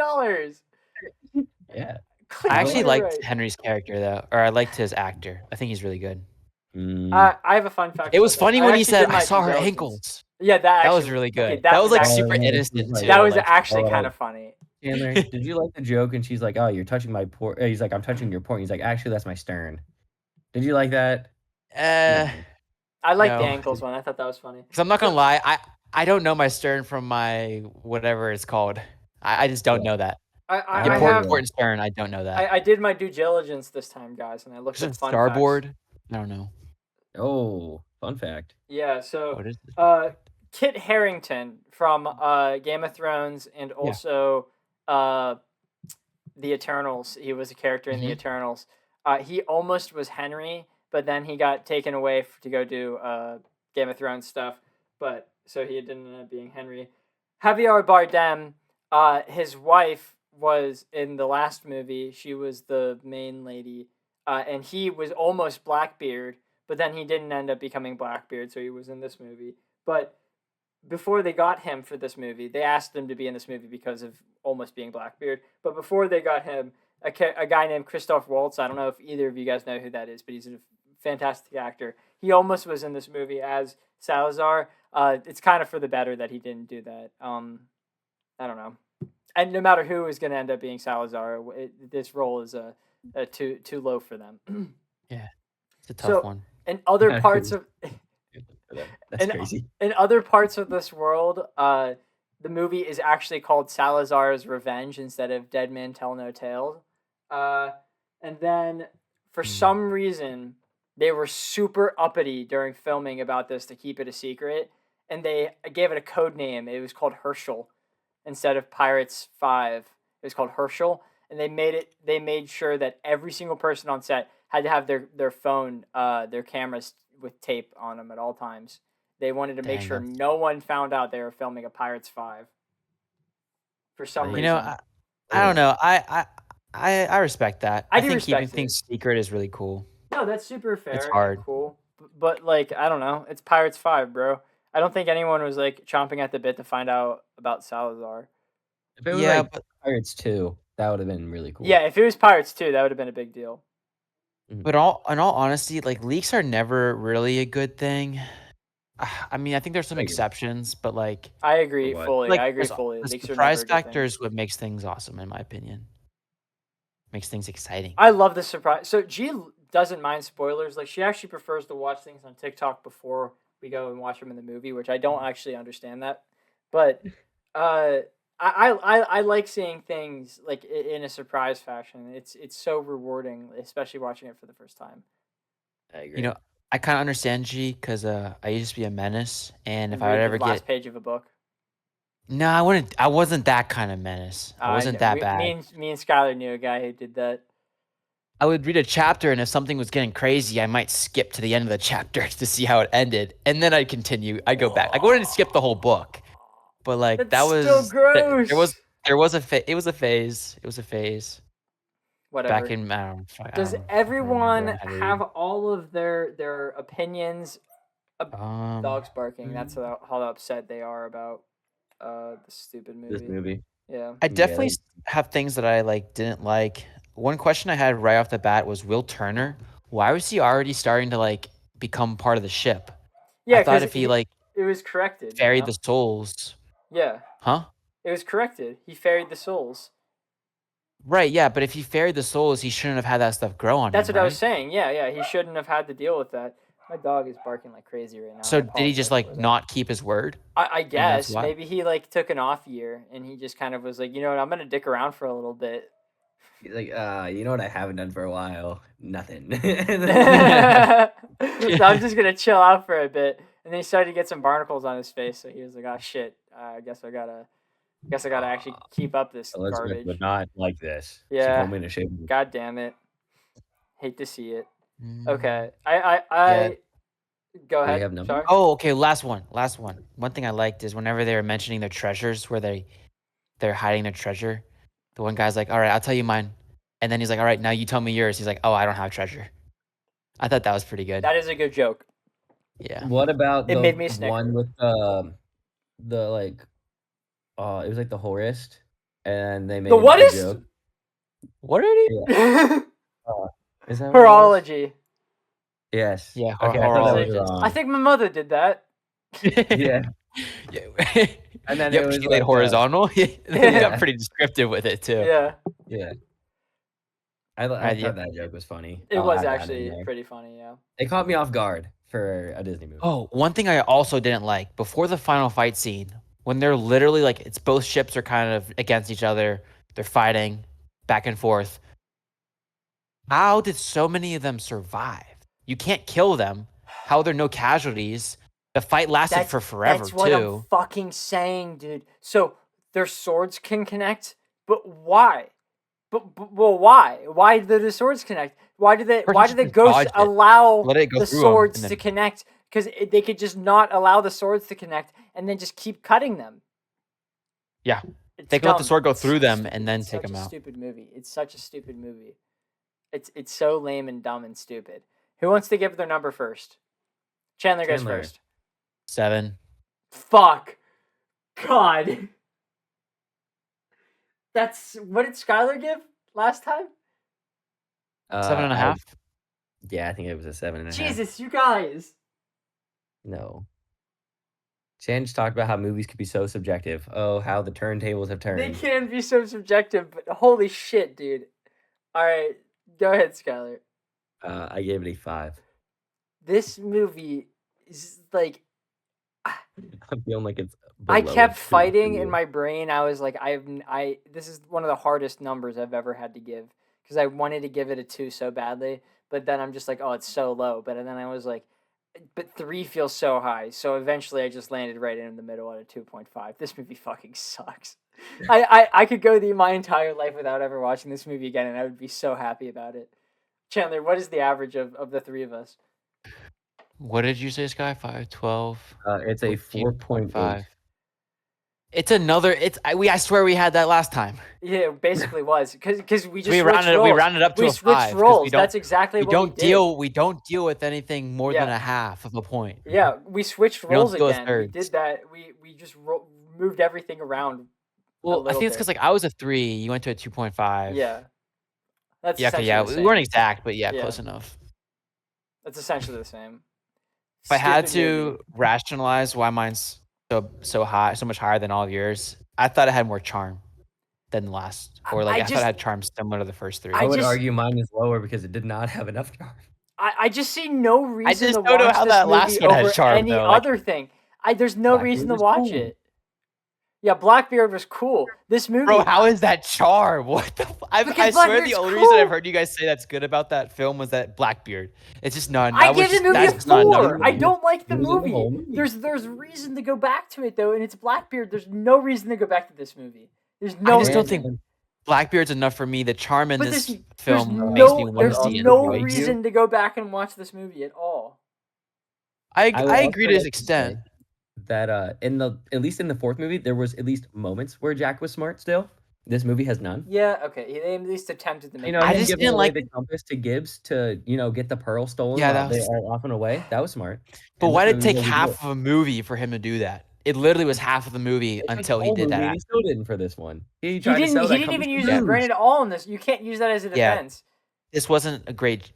Yeah. Clearly I actually you're liked right. Henry's character though, or I liked his actor. I think he's really good. Mm. I have a fun fact. It was about that. funny I when he actually said, did "I my saw due her diligence. ankles." Yeah, That was really good. That was like actually, super yeah, innocent like- too. that was like, actually oh, kind of funny. Chandler, did you like the joke? And she's like, "Oh, you're touching my port." He's like, "I'm touching your port." He's like, "Actually, that's my stern." Did you like that? I like the No. ankles one. I thought that was funny. Because I'm not gonna lie, I don't know my stern from my whatever it's called. I just don't know that. I Yeah, have Port and stern, I don't know that. I did my due diligence this time, guys, and I looked Is at it fun starboard? facts. I don't know. Oh, fun fact. Yeah, so What is it? Kit Harington from Game of Thrones and also the Eternals. He was a character in the Mhm. Eternals. He almost was Henry, but then he got taken away to go do Game of Thrones stuff. But so he didn't end up being Henry. Javier Bardem, his wife was in the last movie. She was the main lady, and he was almost Blackbeard, but then he didn't end up becoming Blackbeard, so he was in this movie. But before they got him for this movie, they asked him to be in this movie because of almost being Blackbeard. But before they got him, a guy named Christoph Waltz, I don't know if either of you guys know who that is, but he's a fantastic actor. He almost was in this movie as Salazar. It's kind of for the better that he didn't do that. I don't know. And no matter who is going to end up being Salazar, this role is too low for them. Yeah, it's a tough So- one. In other parts of That's And- crazy. in other parts of this world, the movie is actually called Salazar's Revenge instead of Dead Man Tell No Tale. And then for some reason, they were super uppity during filming about this to keep it a secret, and they gave it a code name. It was called Herschel instead of Pirates 5. It was called Herschel, and they made sure that every single person on set had to have their phone, their cameras with tape on them at all times. They wanted to make Dang, sure that's- no one found out they were filming a Pirates 5. For some You You reason. know, I don't know. I respect that. I do think respect keeping it. things secret is really cool. No, that's super fair. hard. And cool. But like, I don't know. It's Pirates 5, bro. I don't think anyone was like chomping at the bit to find out about Salazar. If it was Yeah, like but Pirates 2, that would have been really cool. Yeah, if it was Pirates 2, that would have been a big deal. in all honesty, like leaks are never really a good thing. I mean, I think there's some I agree. exceptions, but like I agree what? fully. like I agree the fully. Leaks are never a surprise good thing. factor is what makes things awesome, in my opinion. Makes things exciting. I love the surprise. So G doesn't mind spoilers. Like she actually prefers to watch things on TikTok before we go and watch them in the movie, which I don't actually understand that. But I like seeing things like in a surprise fashion. It's so rewarding, especially watching it for the first time. I agree. You know, I kind of understand G because I used to be a menace, and if I read would the ever last get page of a book. no, I wouldn't. I wasn't that kind of menace. I wasn't that bad. Me and Skylar knew a guy who did that. I would read a chapter, and if something was getting crazy, I might skip to the end of the chapter to see how it ended, and then I'd continue. I'd go back. I wouldn't skip the whole book, but like That's that was still gross. There was a it was a phase. It was a phase Whatever. back in. I don't, I Does don't fucking everyone remember how to have all of their opinions? read. Dogs barking. That's how upset they are about the stupid movie. this movie. Yeah. I definitely have things that I like didn't like. One question I had right off the bat was Will Turner. Why was he already starting to like become part of the ship? Yeah, I thought 'cause if he like it was corrected. ferried the souls, Yeah. huh? It was corrected. He ferried the souls. Right, yeah, but if he ferried the souls, he shouldn't have had that stuff grow on That's him, what I was right? saying. Yeah. He shouldn't have had to deal with that. My dog is barking like crazy right now. So I did he just apologize for that. not keep his word? I And that's guess why? maybe he took an off year and he just kind of was like, you know what, I'm gonna dick around for a little bit. He's like, you know what I haven't done for a while? Nothing. So I'm just gonna chill out for a bit. And then he started to get some barnacles on his face, so he was like, "Oh shit, I guess I gotta actually keep up this Elizabeth garbage." would not like this. She Yeah. told me to shave. God damn it. Hate to see it. Mm. Okay. Yeah. Go Do we ahead. have numbers? Sorry. Oh, okay. Last one. One thing I liked is whenever they were mentioning their treasures, where they're hiding their treasure, the one guy's like, "All right, I'll tell you mine," and then he's like, "All right, now you tell me yours." He's like, "Oh, I don't have treasure." I thought that was pretty good. That is a good joke. Yeah. What about It the made me snicker. one with the like it was like the horist and they made The a what is? joke. What did he? Is that what it was? Horology. Yes. Yeah, Okay, I thought that was horologist. wrong. I think my mother did that. Yeah. Yeah. And then Yep, it was she laid like, horizontal. He Yeah. got pretty descriptive with it too. Yeah. yeah. I yeah. thought that joke was funny. It I'll was add that in actually there. pretty funny, yeah. It caught me off guard for a Disney movie. Oh, one thing I also didn't like before the final fight scene, when they're literally like, it's both ships are kind of against each other, they're fighting back and forth. How did so many of them survive? You can't kill them. How are there no casualties? The fight lasted for forever That's what too. I'm fucking saying, dude. So their swords can connect, but why? Well, why? Why do the swords connect? Why do the Person just ghosts dodge it. allow Let it go the through 'em, swords and to then- connect? Because they could just not allow the swords to connect and then just keep cutting them. Yeah. It's They can let the dumb. sword go It's through so them stupid. and then It's take such them a out. Stupid movie. It's such a stupid movie. It's so lame and dumb and stupid. Who wants to give their number first? Chandler goes Chandler. first. 7. Fuck. God. That's what did Skylar give last time? 7.5. Yeah, I think it was a 7.5. Jesus, you guys. No. Shan just talked about how movies could be so subjective. Oh, how the turntables have They turned. can be so subjective, but holy shit, dude. All right, go ahead, Skylar. I gave it a 5. This movie is like I'm feeling like it's. I below kept it for fighting you. in my brain. I was like, this is one of the hardest numbers I've ever had to give because I wanted to give it a 2 so badly, but then I'm just like, oh, it's so low. But then I was like, but 3 feels so high. So eventually I just landed right in the middle at a 2.5. This movie fucking sucks. I could go my entire life without ever watching this movie again, and I would be so happy about it. Chandler, what is the average of the 3 of us? What did you say, Sky? 5, 12. It's a 4.5. 14.5. It's another. I swear we had that last time. Yeah, it basically was because we just We switched rounded roles. up to We a switched 5. 'cause roles. We don't, That's exactly we what don't we did. deal. We don't deal with anything more than Yeah. a half of a point. Yeah, we switched We don't roles deal with again. We thirds. did that. We just moved everything around. Well, I little think it's bit. because like I was a 3, you went to a 2.5. Yeah, that's Yeah. Okay. essentially Yeah. the We same. weren't exact, but yeah, Yeah. close enough. That's essentially the same. If I had Stupid to movie. rationalize why mine's so high, so much higher than all of yours, I thought it had more charm than the last, or like I thought it had charm similar to the first 3. I would just- argue mine is lower because it did not have enough charm. I just see no reason just to don't know watch how this that movie last one had over charm, any though, like- other thing. There's no Blackbeard reason to was watch cool. it. Yeah, Blackbeard was cool. This movie, Bro, how is that charm? What the? I Because swear Blackbeard's the only reason I've cool. heard you guys say that's good about that film was that Blackbeard. It's just not. I give the movie a that's just not enough 4. for I me. don't like the It was in the whole movie. movie. There's reason to go back to it though, and it's Blackbeard. There's no reason to go back to this movie. There's no. I just don't reason. think Blackbeard's enough for me. The charm in But this there's film makes me want there's to see it. no avoid you. reason to go back and watch this movie at all. I would agree also to his like to extent. say that at least in the 4th movie, there was at least moments where Jack was smart still. This movie has none. Yeah, okay. They at least attempted to make. You know, I him just giving didn't away like- the compass to Gibbs to, get the pearl stolen Yeah, while that they was- are off and away. That was smart. But And why this did it movie take doesn't do half it. of a movie for him to do that? It literally was half of the movie It took until the he whole did movie, that. and he still didn't for this one. He He tried to didn't. sell He that didn't compass even to use his lose. brain at all in this. You can't use that as a Yeah. defense. This wasn't a great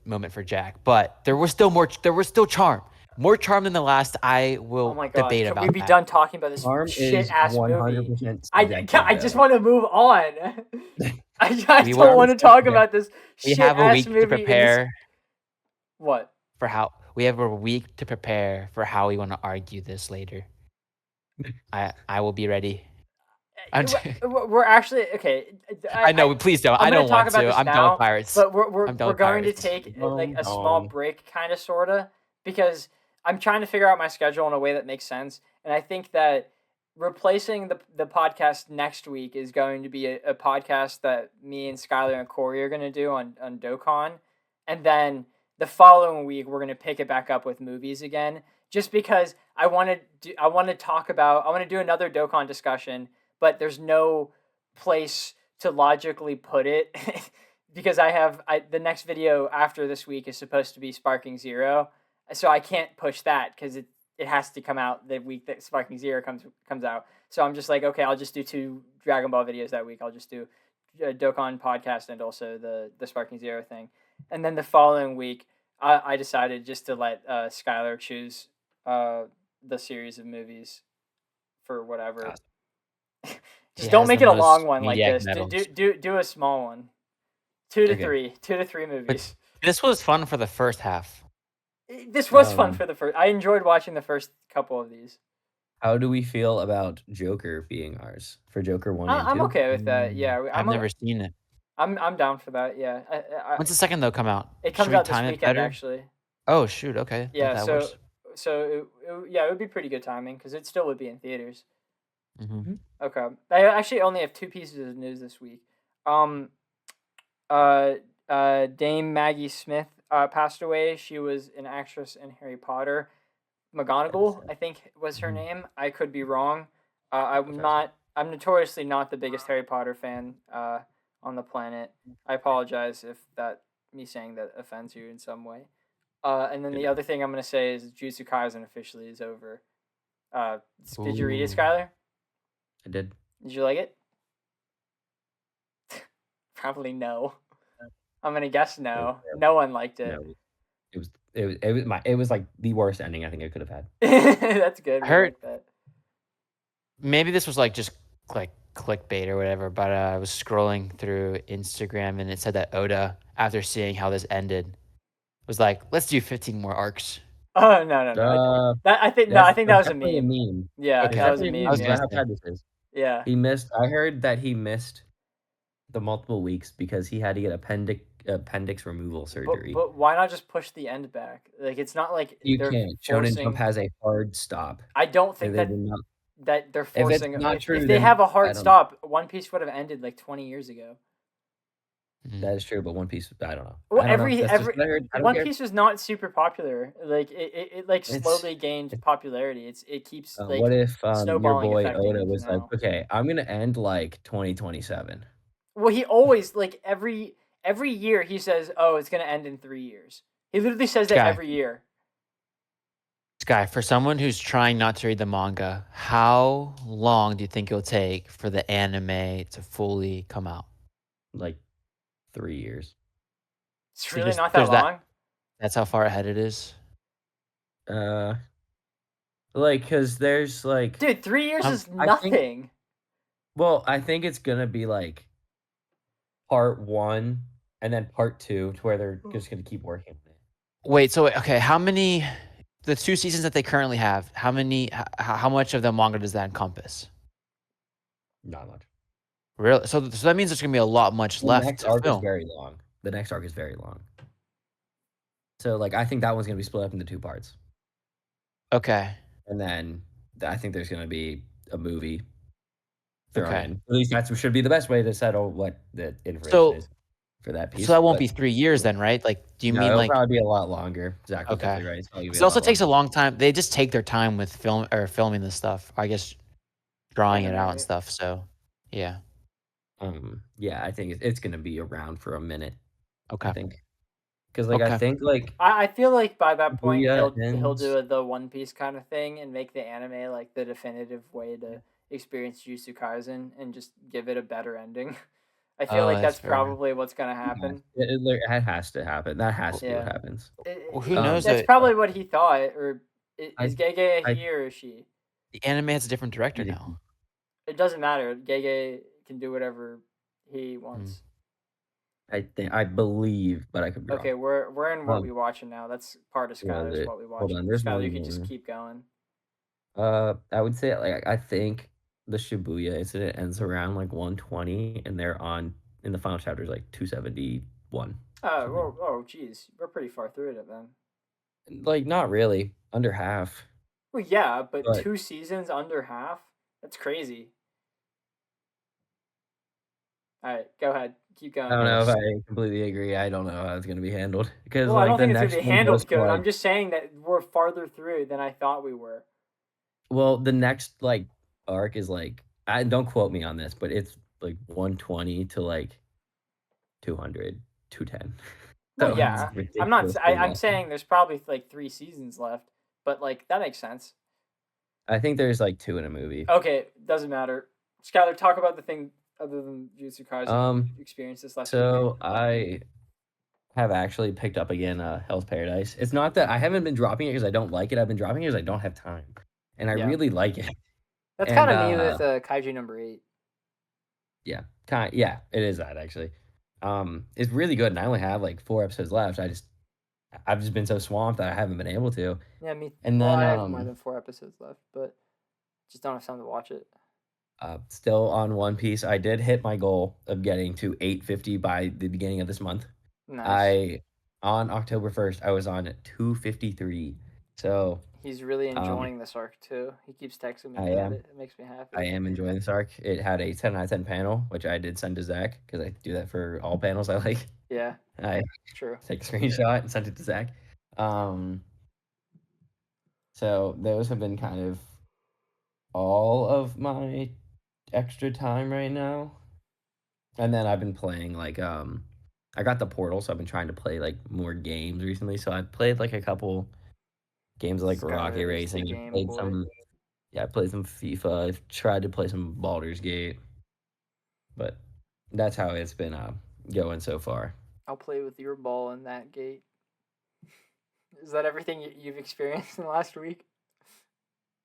moment for Jack, but there was still charm. More Charm than the last. I will Oh my god, debate can about we be that. done talking about this Charm shit is ass movie? 100% I subjective, just though. want to move on. I We don't will- want to Charm is talk about this We shit have a ass week to movie. prepare What? for how we have a week to prepare for how we want to argue this later. I will be ready. We're actually okay. I know. Please don't. I'm I gonna don't talk want about to. this I'm done now, with pirates. but we're I'm done with going to pirates. take Dum like a small dum. break, kind of, sorta, because I'm trying to figure out my schedule in a way that makes sense, and I think that replacing the podcast next week is going to be a podcast that me and Skylar and Corey are going to do on Dokkan, and then the following week we're going to pick it back up with movies again, just because I want to do another Dokkan discussion, but there's no place to logically put it because the next video after this week is supposed to be Sparking Zero, so I can't push that because it has to come out the week that Sparking Zero comes out. So I'm just like, okay, I'll just do 2 Dragon Ball videos that week. I'll just do a Dokkan podcast and also the Sparking Zero thing, and then the following week I decided just to let Skylar choose the series of movies for whatever. Just don't make it a long one like this. Do a small one. 2 to 3. 2 to 3 movies. This was fun for the first half. This was fun for the first. I enjoyed watching the first couple of these. How do we feel about Joker being ours for Joker 1 and 2? I'm okay with that. Yeah, I've never seen it. I'm down for that. Yeah. When's the second though come out? It comes out this weekend actually. Oh shoot! Okay. Yeah. So it would be pretty good timing because it still would be in theaters. Mm-hmm. Okay. I actually only have 2 pieces of news this week. Dame Maggie Smith passed away. She was an actress in Harry Potter. McGonagall, I think, was her name. I could be wrong. I'm notoriously not the biggest Harry Potter fan on the planet. I apologize if me saying that offends you in some way. And then the other thing I'm gonna say is Jujutsu Kaisen officially is over. Did you read it, Skylar? I did. Did you like it? Probably no. I'm gonna guess no. No one liked it. No, it was like the worst ending I think I could have had. That's good. I heard like that. Maybe this was like just like clickbait or whatever, but I was scrolling through Instagram and it said that Oda, after seeing how this ended, was like, "Let's do 15 more arcs." Oh no! I think that was a meme. Yeah, okay. That was a meme. Yeah. He missed. I heard that he missed the multiple weeks because he had to get appendix removal surgery. But why not just push the end back? Like it's not like you can't. Shonen Jump has a hard stop. I don't think that they're forcing. If it's not true, if they have a hard stop, One Piece would have ended like 20 years ago. That is true, but One Piece, I don't know. Well, One Piece was not super popular. Like it like slowly gained popularity. It keeps like. What if your boy effect Oda was like, okay, I'm gonna end like 2027. Well, he always like every year he says, "Oh, it's gonna end in 3 years." He literally says that every year. Sky, for someone who's trying not to read the manga, how long do you think it'll take for the anime to fully come out? Like 3 years. It's really not that long. That's how far ahead it is. Like, cause there's like, dude, 3 years is nothing. I think it's gonna be like part 1 and then part 2 to where they're just gonna keep working on it. Wait, so okay, how many? The 2 seasons that they currently have, how much of the manga does that encompass? Not much. Really? So that means there's gonna be a lot much left. The next arc is very long. The next arc is very long. So like, I think that one's gonna be split up into 2 parts. Okay. And then I think there's gonna be a movie thrown in. At least that should be the best way to settle what the information is for that piece. So that won't be 3 years then, right? Like, do you mean it'll like probably be a lot longer? Exactly. Okay. Right. It also takes a long time. They just take their time with filming this stuff. I guess drawing it out and stuff. So, yeah. Yeah, I think it's gonna be around for a minute. Okay. I think. Because I think like I feel like by that point he'll do the One Piece kind of thing and make the anime like the definitive way to experience Jujutsu Kaisen and just give it a better ending. I feel Oh, like that's that's fair. probably what's gonna happen. It has to happen. That has to be what Yeah. happens. Well, who knows That's that probably what he thought. Or I is Gege a I he or a she? the anime has a different director now? It doesn't matter. Gege can do whatever he Mm. wants. I believe, but I could be wrong. Okay, we're in what Um, we watching now. That's part of was Skylar's it? what we Hold watching. on, there's Skylar, one you can just more. keep going. I would say like I think the Shibuya incident ends around like 120, and they're on in the final chapter is like 271. Geez, we're pretty far through it then. Like not really, under half. Well, yeah, but But 2 seasons under half? That's crazy. All right, go ahead. Keep I going. don't know if Nice. I completely agree. I don't know how it's gonna be handled because Well, I like don't the think it's gonna next be one goes handled for good. like I'm just saying that we're farther through than I thought we were. well the next like arc is like I don't quote me on this, but it's like 120 to like 200, 210. Well, So it's yeah. I'm not. ridiculously I'm long. saying there's probably like 3 seasons left, but like that makes sense. I think there's like 2 in a movie. Okay, doesn't matter. Skylar, talk about the thing other than Jujutsu Kaisen you Um, experienced this last week. so I have actually picked up again Hell's Paradise. It's not that I haven't been dropping it because I don't like it. I've been dropping it because I don't have time. And I Yeah. really like it. That's And kind of me with Kaiju number 8. yeah, yeah, it is that actually. It's really good and I only have like 4 episodes left. I've just been so swamped that I haven't been able to. Yeah, me. And Well, then I have more than 4 episodes left, but just don't have time to watch it. still on One Piece, I did hit my goal of getting to 850 by the beginning of this month. Nice. On October 1st, I was on 253. So He's really enjoying this arc too. He keeps texting me I about am. it. It makes me happy. I am enjoying this arc. It had a 10 out of 10 panel, which I did send to Zach because I do that for all panels I like. Yeah, I true. take a screenshot and sent it to Zach. So those have been kind of all of my extra time right now. And then I've been playing like I got the Portal, so I've been trying to play like more games recently. So I've played like a couple games like Rocket Skylar is the Racing. Game Played Boy. some I played some FIFA. I've tried to play some Baldur's Gate. But that's how it's been going so far. I'll play with your ball in that gate. Is that everything you've experienced in the last week?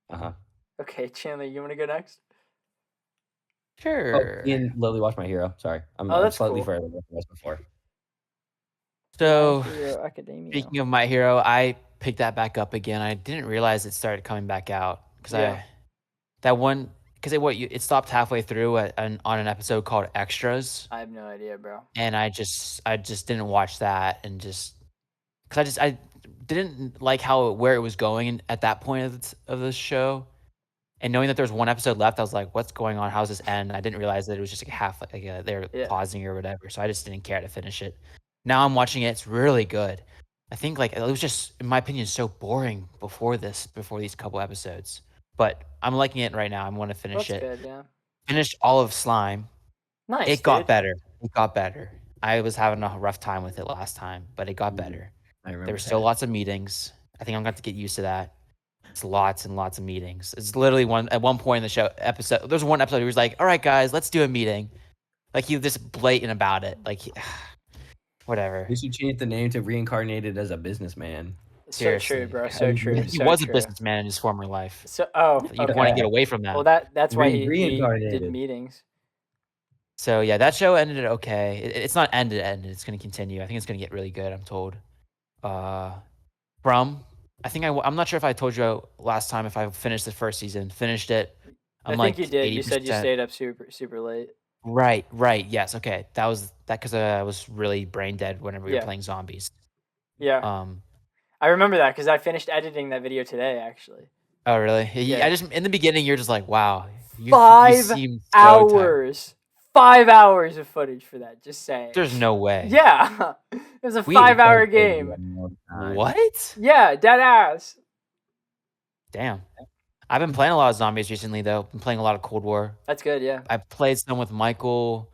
Uh-huh. Okay, Chandler, you want to go next? Oh, Sure. Ian Lily Watch My Hero. Sorry. I'm that's slightly cool. further than I was before. So, My Hero Academia. speaking of My Hero, I picked that back up again. I didn't realize it started coming back out because Yeah. it stopped halfway through on an episode called Extras, I have no idea, bro. and I just didn't watch that, and just because I didn't like where it was going at that point of the show, and knowing that there's one episode left, I was like, what's going on? How's this end? I didn't realize that it was just like they're Yeah. pausing or whatever, so I just didn't care to finish it. Now I'm watching it; it's really good. I think like it was just, in my opinion, so boring before these couple episodes. But I'm liking it right now. I want to finish That's it. good, yeah. Finished all of Slime. Nice. It got dude. better. It got better. I was having a rough time with it last time, but it got better. I remember There were still lots of meetings. I think I'm going to get used to that. It's lots and lots of meetings. It's literally at one point in the episode. There's one episode where he was like, "All right, guys, let's do a meeting." Like he was just blatant about it. Like, whatever. We should change the name to Reincarnated as a Businessman. So Seriously. true, bro. So true. He So was true. a businessman in his former life. So You okay. want to get away from that. Well, that's why he did Reincarnated. meetings. So yeah, that show ended okay. It's not ended. It's going to continue. I think it's going to get really good. I'm told. I'm not sure if I told you last time if I finished the first season. Finished it. I think you did. 80%. You said you stayed up super late. Right. Yes. Okay. That was because I was really brain dead whenever we were playing zombies. Yeah. I remember that because I finished editing that video today, actually. Oh, really? Yeah. I just in the beginning you're just like, wow. You 5 seem so hours. 5 hours of footage for that. Just saying. There's no way. Yeah. It was a 5-hour game. What? Yeah, dead ass. Damn. I've been playing a lot of zombies recently, though. Been playing a lot of Cold War. That's good, yeah. I played some with Michael,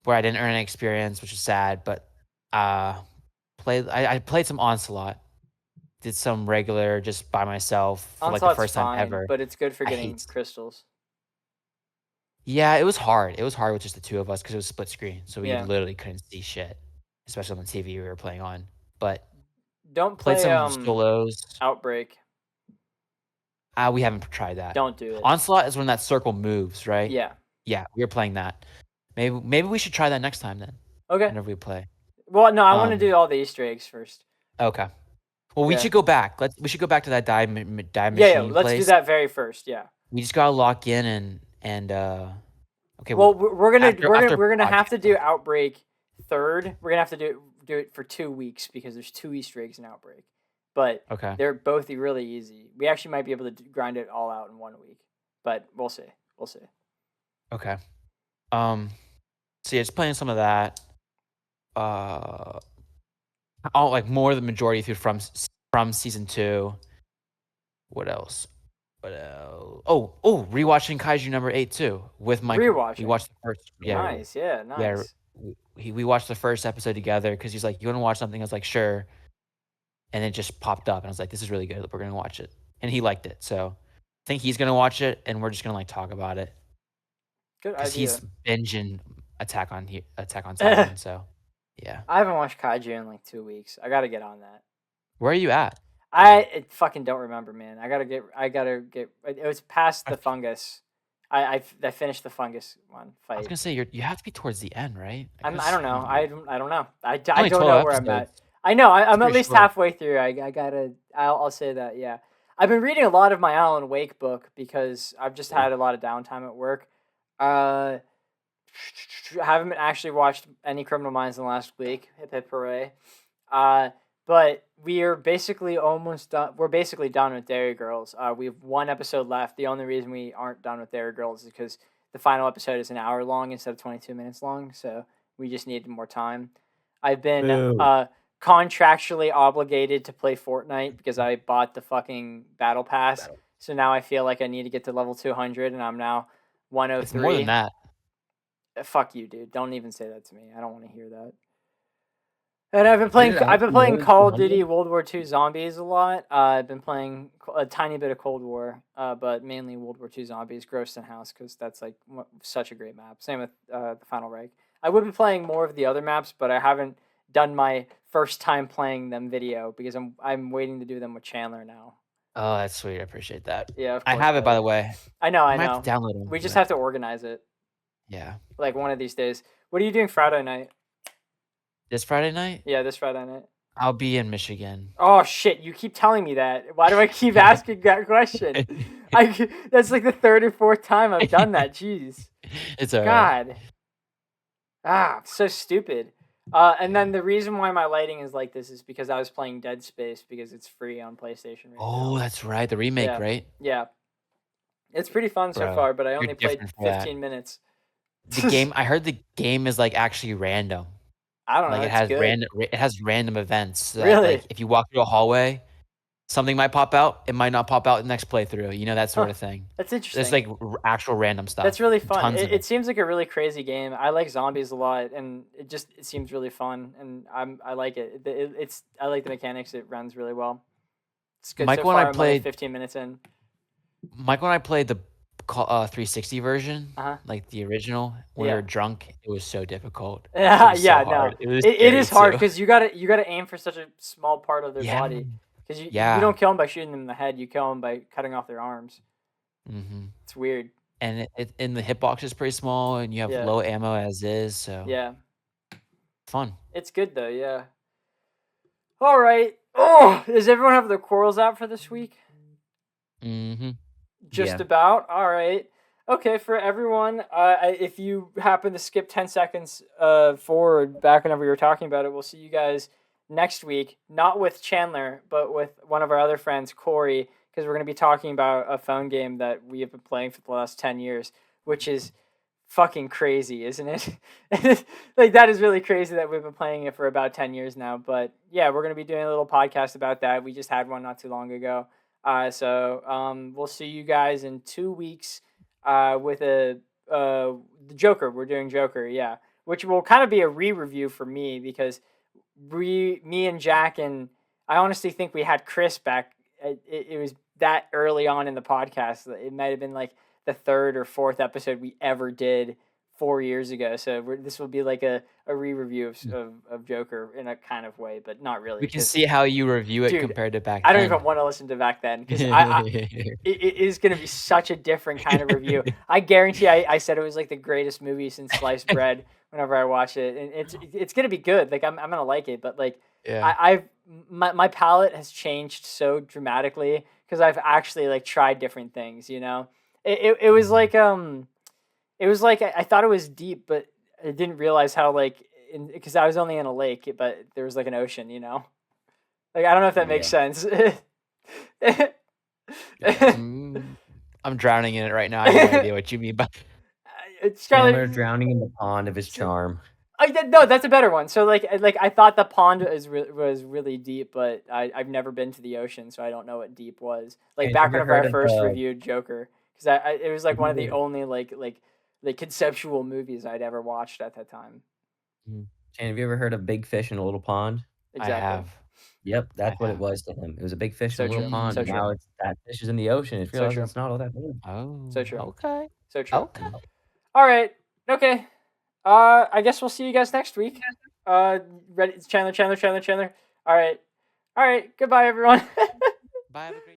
where I didn't earn any experience, which is sad. But I played some Onslaught. Did some regular just by myself for like the first time ever. But it's good for getting crystals. Yeah, it was hard. It was hard with just the two of us because it was split screen, so we Yeah. literally couldn't see shit, especially on the TV we were playing on. But Don't played play some solos. Outbreak. We haven't tried that. Don't do it. Onslaught is when that circle moves, right? Yeah. Yeah, we were playing that. Maybe we should try that next time then. Okay. Whenever we play. Well, no, I want to do all the Easter eggs first. Okay. Well, we Yeah. should go back. We should go back to that die machine Yeah, let's place. do that very first. Yeah. We just gotta lock in and okay. Well, we're gonna after have to podcast. do Outbreak third. We're gonna have to do it for 2 weeks because there's 2 Easter eggs in Outbreak, but Okay. they're both really easy. We actually might be able to grind it all out in 1 week, but we'll see. We'll see. Okay. So yeah, just playing some of that. Like more of the majority through from season 2. What else? Oh, rewatching Kaiju number 8 too with Michael. Rewatching. We watched the first. Yeah. Nice. Yeah. Nice. Yeah. We watched the first episode together because he's like, "You want to watch something?" I was like, "Sure." And it just popped up, and I was like, "This is really good. We're gonna watch it." And he liked it, so I think he's gonna watch it, and we're just gonna like talk about it. Good Because idea. he's binging Attack on Titan, so yeah. I haven't watched Kaiju in like 2 weeks. I gotta get on that. Where are you at? I fucking don't remember, man. I gotta get. It was past the fungus. I finished the fungus one I was fight. gonna say you have to be towards the end, right? I don't know. I don't know. I only don't 12 know where I'm at. episodes. I know. I'm at pretty least short. halfway through. I gotta. I'll say that. Yeah. I've been reading a lot of my Alan Wake book because I've just had a lot of downtime at work. Haven't actually watched any Criminal Minds in the last week. Hip hip hooray. But we are basically almost done. We're basically done with Dairy Girls. We have 1 episode left. The only reason we aren't done with Dairy Girls is because the final episode is an hour long instead of 22 minutes long. So we just needed more time. I've been contractually obligated to play Fortnite because I bought the fucking battle pass. So now I feel like I need to get to level 200, and I'm now 103. It's more than that. Fuck you, dude. Don't even say that to me. I don't want to hear that. And I've been playing more Call of than Duty World War II Zombies a lot. I've been playing a tiny bit of Cold War, but mainly World War II Zombies, Groston House, because that's like such a great map. Same with the Final Reich. I would be playing more of the other maps, but I haven't done my first time playing them video because I'm waiting to do them with Chandler now. Oh, that's sweet. I appreciate that. Yeah, of I course, have it, by buddy. the way. I know. I might have to download them. We just have to organize it. Yeah. Like one of these days. What are you doing Friday night? This Friday night, Yeah, this Friday night. I'll be in Michigan. Oh shit! You keep telling me that. Why do I keep asking that question? That's like the 3rd or 4th time I've done that. Jeez. It's alright. God. So stupid. And then the reason why my lighting is like this is because I was playing Dead Space because it's free on PlayStation right Oh, now. that's right. The remake, Yeah. right? Yeah. It's pretty fun so Bro, far, but I you're only played different for that. 15 minutes. The game. I heard the game is like actually random. I don't know. Like It's it has good. random. It has random events. That, Really? Like if you walk through a hallway, something might pop out. It might not pop out the next playthrough. You know, that sort of thing. That's interesting. There's like actual random stuff. That's really fun. Tons of It seems like a really crazy game. I like zombies a lot, and it seems really fun, and I like it. I like the mechanics. It runs really well. It's good Mike, so when far. I I'm only played- 15 minutes in. Michael and I played the 360 version, Uh-huh. like the original. When Yeah. we were drunk, it was so difficult. Yeah, was so yeah, hard. no. It was It is scary, hard too. because you gotta aim for such a small part of their Yeah. body. Because you Yeah. don't kill them by shooting them in the head. You kill them by cutting off their arms. Mm-hmm. It's weird. And and the hitbox is pretty small, and you have Yeah. low ammo as is. So Yeah. fun. It's good though, yeah. All right. Oh, does everyone have their quarrels out for this week? Mm-hmm. Just Yeah. about. All right. Okay, for everyone, if you happen to skip 10 seconds forward back whenever we were talking about it, we'll see you guys next week. Not with Chandler, but with one of our other friends, Corey, because we're going to be talking about a phone game that we have been playing for the last 10 years, which is fucking crazy, isn't it? Like, that is really crazy that we've been playing it for about 10 years now. But yeah, we're going to be doing a little podcast about that. We just had one not too long ago. So we'll see you guys in 2 weeks with the Joker. We're doing Joker, yeah, which will kind of be a re-review for me because me and Jack, and I honestly think we had Chris back. It was that early on in the podcast. It might have been like the third or fourth episode we ever did 4 years ago. So this will be like a re-review of Joker in a kind of way, but not really. We can 'cause, see how you review it dude, compared to back I don't then. even want to listen to back then because it is going to be such a different kind of review. I guarantee I said it was like the greatest movie since sliced bread whenever I watch it, and it's going to be good. Like I'm going to like it, but like Yeah. my palate has changed so dramatically because I've actually like tried different things, you know. It was like I thought it was deep, but I didn't realize how like because I was only in a lake, but there was like an ocean, you know. Like I don't know if that makes sense. I'm drowning in it right now. I have no idea what you mean by. Chandler drowning in the pond of his charm. No, that's a better one. So like I thought the pond was really deep, but I've never been to the ocean, so I don't know what deep was. Like back whenever I first reviewed Joker, because it was like one of the only like conceptual movies I'd ever watched at that time. And have you ever heard of Big Fish in a Little Pond? Exactly. I have. Yep, that's what it was to him. It was a big fish in a little pond. So And now that fish is in the ocean. It realizes it's not all that big. Oh, so true. Okay. So true. Okay. All right. Okay. I guess we'll see you guys next week. Ready? Chandler. All right. Goodbye, everyone. Bye. Have a great